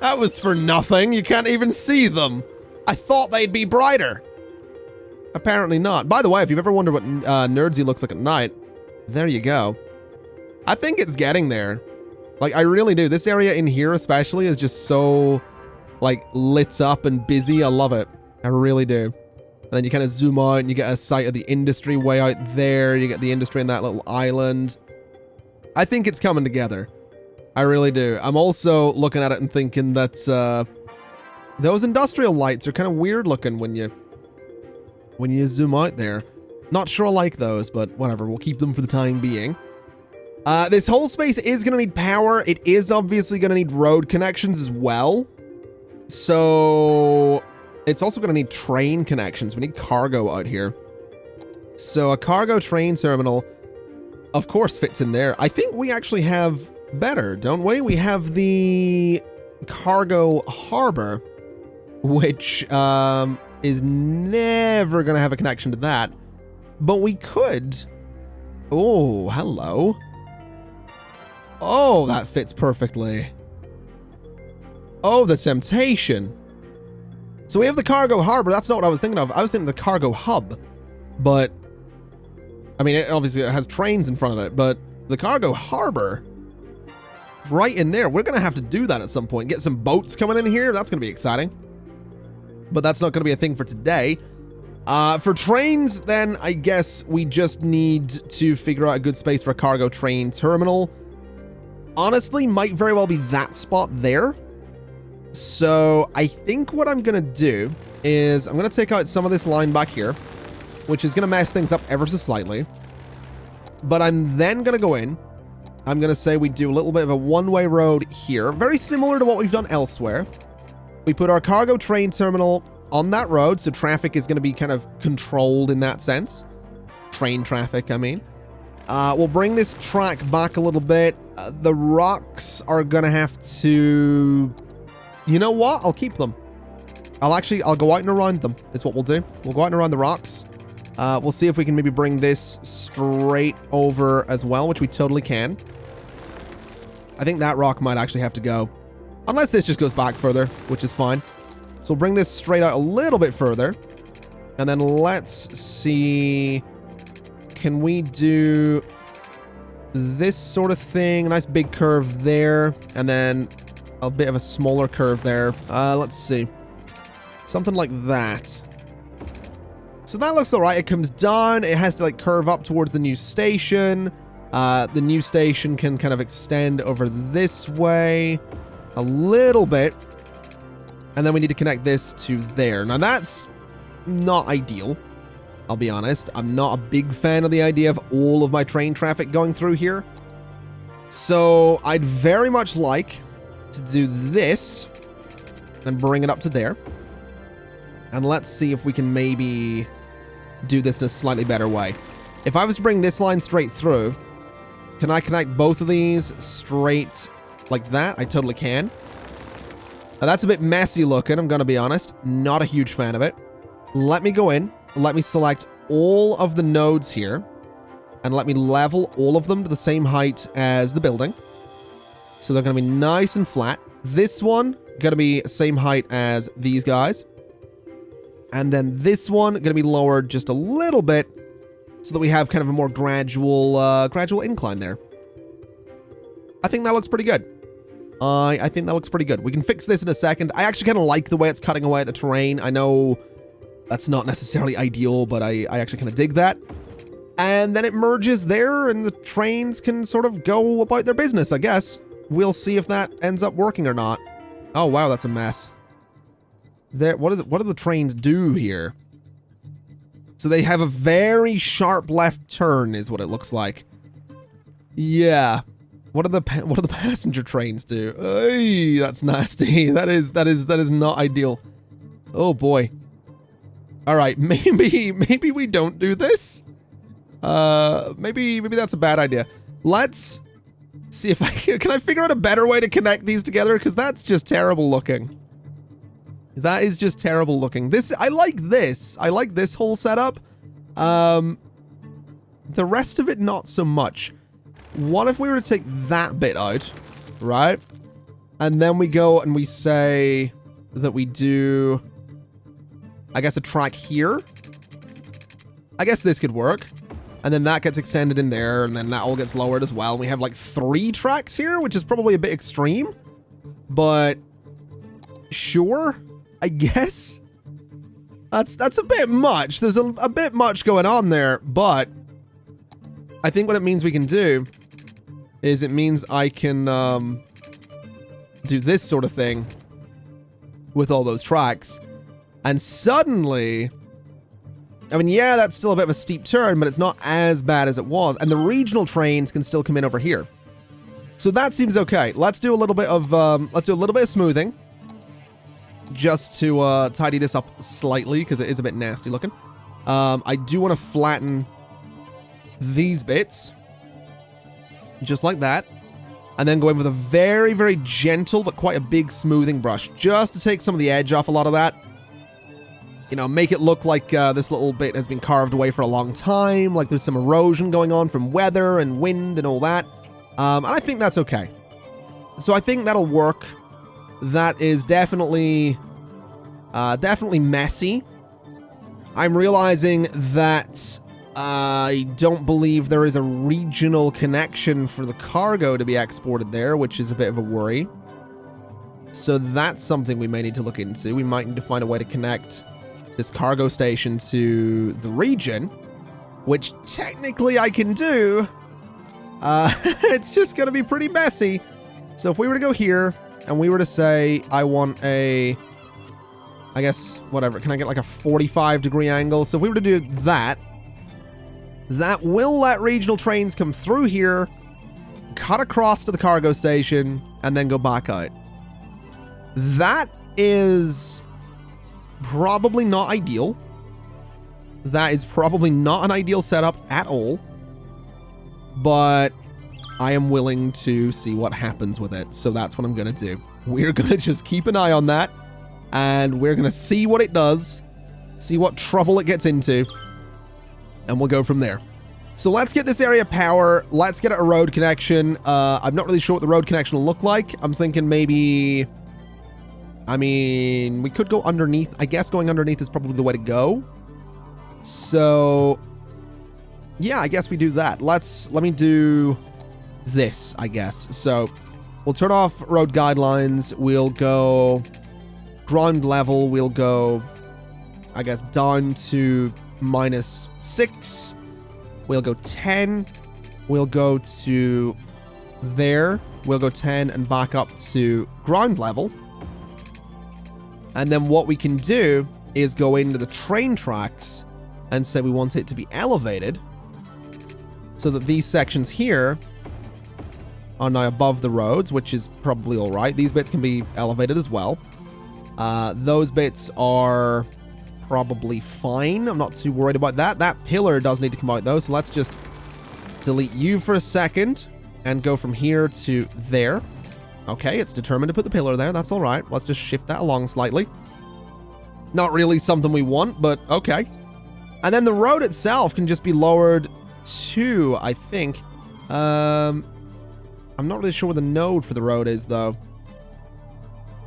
That was for nothing. You can't even see them. I thought they'd be brighter. Apparently not. By the way, if you've ever wondered what Nerdsy looks like at night, there you go. I think it's getting there. Like, I really do. This area in here especially is just so, like, lit up and busy. I love it. I really do. And then you kind of zoom out and you get a sight of the industry way out there. You get the industry in that little island. I think it's coming together. I really do. I'm also looking at it and thinking that those industrial lights are kind of weird looking when you zoom out there. Not sure I like those, but whatever. We'll keep them for the time being. This whole space is going to need power. It is obviously going to need road connections as well. So it's also going to need train connections. We need cargo out here. So a cargo train terminal, of course, fits in there. I think we actually have better, don't we? We have the cargo harbor, which is never going to have a connection to that. But we could. Oh, hello. Oh, that fits perfectly. Oh, the temptation. So we have the cargo harbor. That's not what I was thinking of. I was thinking the cargo hub. But, I mean, obviously it has trains in front of it. But the cargo harbor, right in there. We're going to have to do that at some point. Get some boats coming in here. That's going to be exciting. But that's not going to be a thing for today. For trains, then, I guess we just need to figure out a good space for a cargo train terminal. Honestly, might very well be that spot there. So I think what I'm going to do is I'm going to take out some of this line back here, which is going to mess things up ever so slightly. But I'm then going to go in. I'm going to say we do a little bit of a one-way road here, very similar to what we've done elsewhere. We put our cargo train terminal on that road, so traffic is going to be kind of controlled in that sense. Train traffic, I mean. We'll bring this track back a little bit. The rocks are going to have to... You know what? I'll keep them. I'll go out and around them, is what we'll do. We'll go out and around the rocks. We'll see if we can maybe bring this straight over as well, which we totally can. I think that rock might actually have to go. Unless this just goes back further, which is fine. So we'll bring this straight out a little bit further. And then let's see... Can we do this sort of thing? A nice big curve there. And then a bit of a smaller curve there. Let's see. Something like that. So that looks alright. It comes down. It has to like curve up towards the new station. The new station can kind of extend over this way a little bit. And then we need to connect this to there. Now that's not ideal. I'll be honest. I'm not a big fan of the idea of all of my train traffic going through here. So I'd very much like to do this and bring it up to there. And let's see if we can maybe do this in a slightly better way. If I was to bring this line straight through, can I connect both of these straight like that? I totally can. Now that's a bit messy looking, I'm going to be honest. Not a huge fan of it. Let me go in. Let me select all of the nodes here. And let me level all of them to the same height as the building. So they're going to be nice and flat. This one, going to be same height as these guys. And then this one, going to be lowered just a little bit. So that we have kind of a more gradual incline there. I think that looks pretty good. I think that looks pretty good. We can fix this in a second. I actually kind of like the way it's cutting away at the terrain. I know that's not necessarily ideal, but I actually kind of dig that. And then it merges there and the trains can sort of go about their business, I guess. We'll see if that ends up working or not. Oh, wow, that's a mess. What do the trains do here? So they have a very sharp left turn is what it looks like. Yeah. What do the passenger trains do? Hey, that's nasty. That is not ideal. Oh boy. All right, maybe we don't do this. Maybe that's a bad idea. Let's see if can I figure out a better way to connect these together, because that's just terrible looking. That is just terrible looking. I like this. I like this whole setup. The rest of it not so much. What if we were to take that bit out, right? And then we go and we say that we do, I guess, a track here. I guess this could work. And then that gets extended in there, and then that all gets lowered as well. And we have like 3 tracks here, which is probably a bit extreme. But sure, I guess. That's a bit much. There's a bit much going on there, but I think what it means we can do is it means I can do this sort of thing with all those tracks. And suddenly, I mean, yeah, that's still a bit of a steep turn, but it's not as bad as it was. And the regional trains can still come in over here. So that seems okay. Let's do a little bit of smoothing. Just to tidy this up slightly, because it is a bit nasty looking. I do want to flatten these bits. Just like that. And then go in with a very, very gentle, but quite a big smoothing brush. Just to take some of the edge off a lot of that. You know, make it look like this little bit has been carved away for a long time. Like there's some erosion going on from weather and wind and all that. And I think that's okay. So I think that'll work. That is definitely messy. I'm realizing that I don't believe there is a regional connection for the cargo to be exported there, which is a bit of a worry. So that's something we may need to look into. We might need to find a way to connect this cargo station to the region, which technically I can do. It's just going to be pretty messy. So if we were to go here and we were to say, I want a, I guess, whatever. Can I get like a 45-degree angle? So if we were to do that, that will let regional trains come through here, cut across to the cargo station, and then go back out. That is probably not ideal. That is probably not an ideal setup at all. But I am willing to see what happens with it. So that's what I'm going to do. We're going to just keep an eye on that. And we're going to see what it does. See what trouble it gets into. And we'll go from there. So let's get this area power. Let's get a road connection. I'm not really sure what the road connection will look like. I'm thinking maybe, I mean, we could go underneath. I guess going underneath is probably the way to go. So yeah, I guess we do that. Let me do this, I guess. So we'll turn off road guidelines. We'll go ground level. We'll go, I guess, down to -6. We'll go 10. We'll go to there. We'll go 10 and back up to ground level. And then what we can do is go into the train tracks and say we want it to be elevated so that these sections here are now above the roads, which is probably all right. These bits can be elevated as well. Those bits are probably fine. I'm not too worried about that. That pillar does need to come out though, so let's just delete you for a second and go from here to there. Okay, it's determined to put the pillar there. That's all right. Let's just shift that along slightly. Not really something we want, but okay. And then the road itself can just be lowered to, I think. I'm not really sure where the node for the road is though.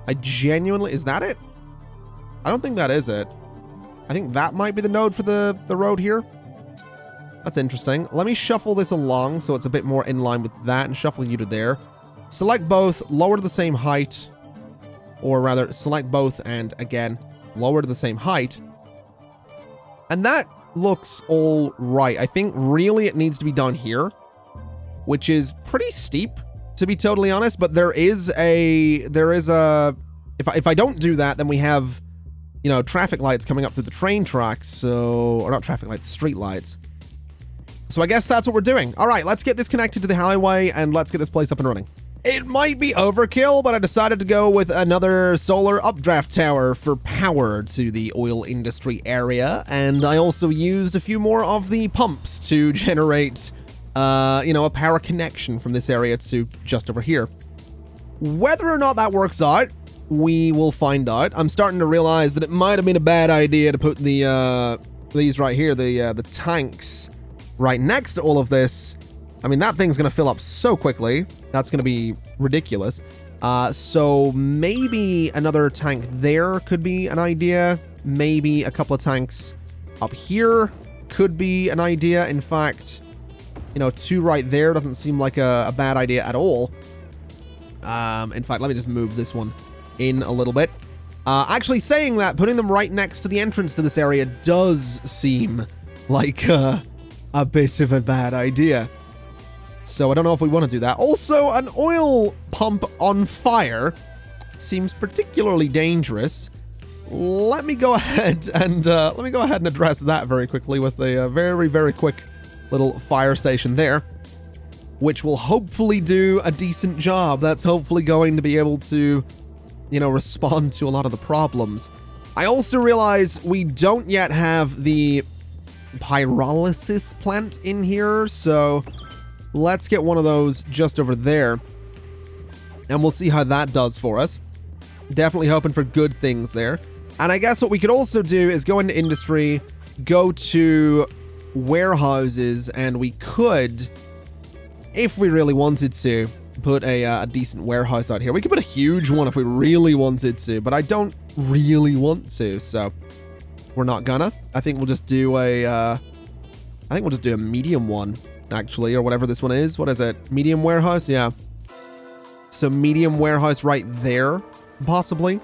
I genuinely, is that it? I don't think that is it. I think that might be the node for the road here. That's interesting. Let me shuffle this along so it's a bit more in line with that and shuffle you to there. select both, lower to the same height, or rather select both and again, lower to the same height. And that looks all right. I think really it needs to be done here, which is pretty steep, to be totally honest, but if I don't do that, then we have, you know, traffic lights coming up through the train tracks, so, or not traffic lights, street lights. So I guess that's what we're doing. All right, let's get this connected to the highway and let's get this place up and running. It might be overkill, but I decided to go with another solar updraft tower for power to the oil industry area, and I also used a few more of the pumps to generate, you know, a power connection from this area to just over here. Whether or not that works out, we will find out. I'm starting to realize that it might have been a bad idea to put the, these right here, the tanks right next to all of this. I mean, that thing's gonna fill up so quickly. That's gonna be ridiculous. So maybe another tank there could be an idea. Maybe a couple of tanks up here could be an idea. In fact, you know, 2 right there doesn't seem like a bad idea at all. In fact, let me just move this one in a little bit. Actually saying that, putting them right next to the entrance to this area does seem like a bit of a bad idea. So I don't know if we want to do that. Also, an oil pump on fire seems particularly dangerous. Let me go ahead and address that very quickly with a very, very quick little fire station there, which will hopefully do a decent job. That's hopefully going to be able to, you know, respond to a lot of the problems. I also realize we don't yet have the pyrolysis plant in here, so let's get one of those just over there, and we'll see how that does for us. Definitely hoping for good things there. And I guess what we could also do is go into industry, go to warehouses, and we could, if we really wanted to, put a decent warehouse out here. We could put a huge one if we really wanted to, but I don't really want to, so we're not gonna. I think we'll just do a medium one, actually, or whatever this one is. What is it? Medium warehouse? Yeah. So medium warehouse right there, possibly.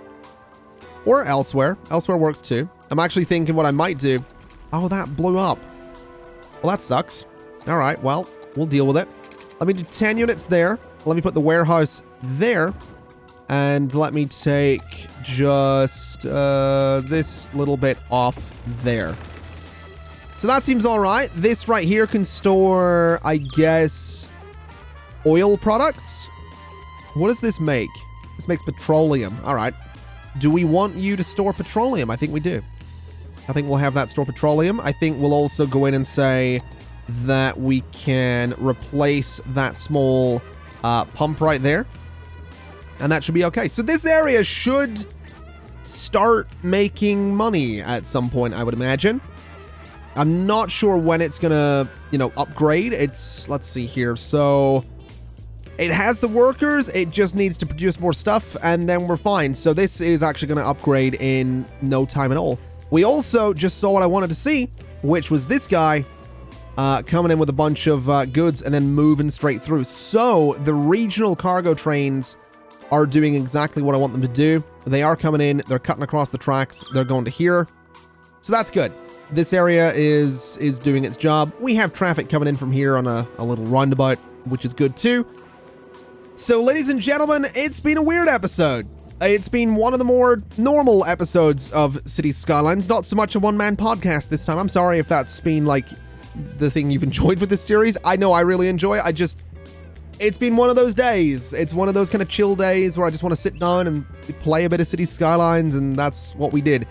Or elsewhere. Elsewhere works too. I'm actually thinking what I might do. Oh, that blew up. Well, that sucks. All right, well, we'll deal with it. Let me do 10 units there. Let me put the warehouse there. And let me take just this little bit off there. So that seems all right. This right here can store, I guess, oil products. What does this make? This makes petroleum. All right. Do we want you to store petroleum? I think we do. I think we'll have that store petroleum. I think we'll also go in and say that we can replace that small pump right there. And that should be okay. So this area should start making money at some point, I would imagine. I'm not sure when it's gonna, you know, upgrade. It's, let's see here. So it has the workers. It just needs to produce more stuff and then we're fine. So this is actually gonna upgrade in no time at all. We also just saw what I wanted to see, which was this guy coming in with a bunch of goods and then moving straight through. So the regional cargo trains are doing exactly what I want them to do. They are coming in, they're cutting across the tracks, they're going to here. So that's good. This area is doing its job. We have traffic coming in from here on a little roundabout, which is good too. So ladies and gentlemen, it's been a weird episode. It's been one of the more normal episodes of Cities Skylines, not so much a one-man podcast this time. I'm sorry if that's been like the thing you've enjoyed with this series. I know I really enjoy it. It's been one of those days. It's one of those kind of chill days where I just want to sit down and play a bit of Cities Skylines, and that's what we did.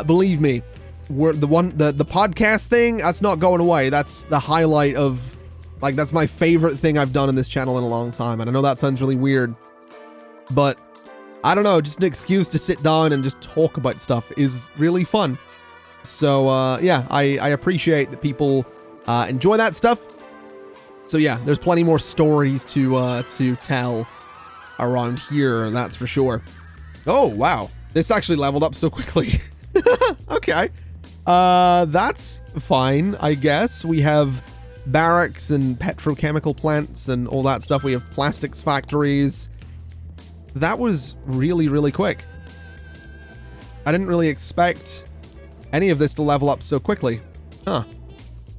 Believe me, the podcast thing, that's not going away. That's the highlight of, like, that's my favorite thing I've done in this channel in a long time. And I know that sounds really weird, but I don't know, just an excuse to sit down and just talk about stuff is really fun. So, yeah, I appreciate that people enjoy that stuff. So yeah, there's plenty more stories to tell around here, that's for sure. Oh, wow. This actually leveled up so quickly. Okay. That's fine, I guess. We have barracks and petrochemical plants and all that stuff. We have plastics factories. That was really, really quick. I didn't really expect any of this to level up so quickly. Huh.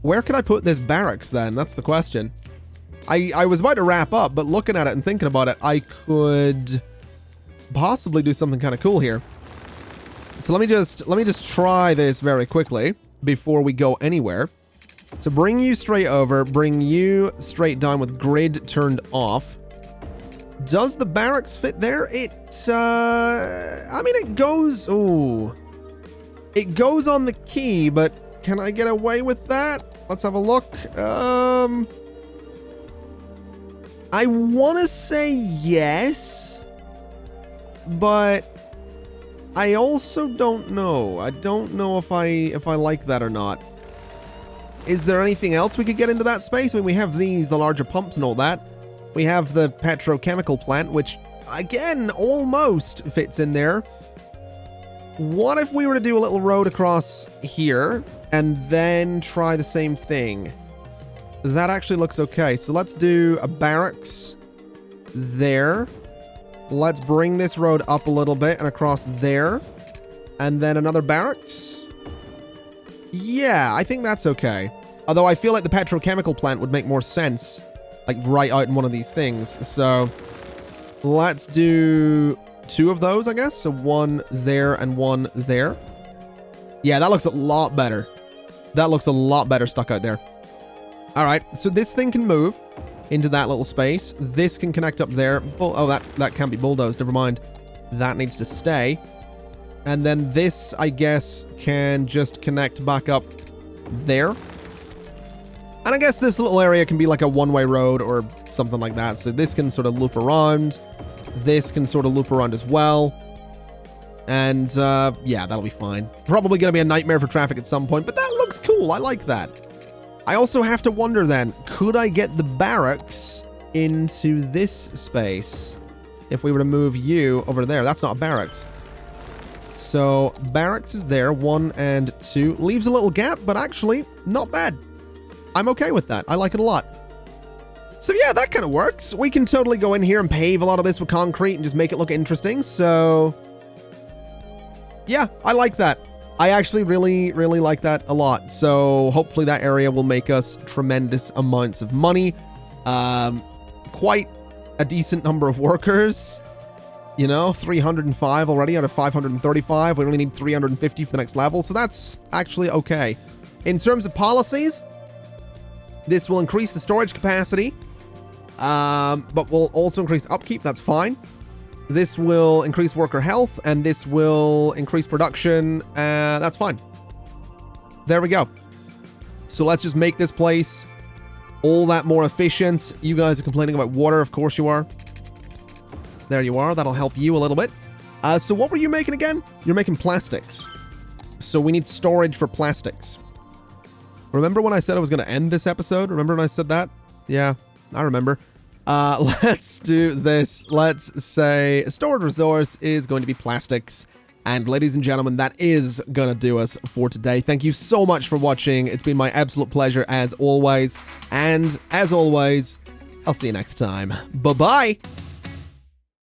Where could I put this barracks then? That's the question. I was about to wrap up, but looking at it and thinking about it, I could possibly do something kind of cool here. So let me just try this very quickly before we go anywhere. So bring you straight over, bring you straight down with grid turned off. Does the barracks fit there? I mean, it goes, ooh. It goes on the key, but can I get away with that? Let's have a look. I want to say yes, but I also don't know. I don't know if I like that or not. Is there anything else we could get into that space? I mean, we have these, the larger pumps and all that. We have the petrochemical plant, which, again, almost fits in there. What if we were to do a little road across here and then try the same thing? That actually looks okay. So let's do a barracks there. Let's bring this road up a little bit and across there. And then another barracks. Yeah, I think that's okay. Although I feel like the petrochemical plant would make more sense, like right out in one of these things. So let's do 2 of those, I guess. So 1 there and 1 there. Yeah, that looks a lot better. That looks a lot better stuck out there. All right, so this thing can move into that little space. This can connect up there. Oh, that can't be bulldozed. Never mind. That needs to stay. And then this, I guess, can just connect back up there. And I guess this little area can be like a one-way road or something like that. So this can sort of loop around. This can sort of loop around as well. And yeah, that'll be fine. Probably going to be a nightmare for traffic at some point, but that looks cool. I like that. I also have to wonder then, could I get the barracks into this space? If we were to move you over there, that's not a barracks. So barracks is there, 1 and 2. Leaves a little gap, but actually not bad. I'm okay with that. I like it a lot. So yeah, that kind of works. We can totally go in here and pave a lot of this with concrete and just make it look interesting. So yeah, I like that. I actually really, really like that a lot. So hopefully that area will make us tremendous amounts of money. Quite a decent number of workers. You know, 305 already out of 535. We only need 350 for the next level. So that's actually okay. In terms of policies, this will increase the storage capacity, but will also increase upkeep. That's fine. This will increase worker health, and this will increase production. That's fine. There we go. So let's just make this place all that more efficient. You guys are complaining about water. Of course you are. There you are. That'll help you a little bit. So what were you making again? You're making plastics. So we need storage for plastics. Remember when I said I was going to end this episode? Remember when I said that? Yeah, I remember. Let's do this. Let's say stored resource is going to be plastics. And ladies and gentlemen, that is going to do us for today. Thank you so much for watching. It's been my absolute pleasure as always. And as always, I'll see you next time. Bye-bye.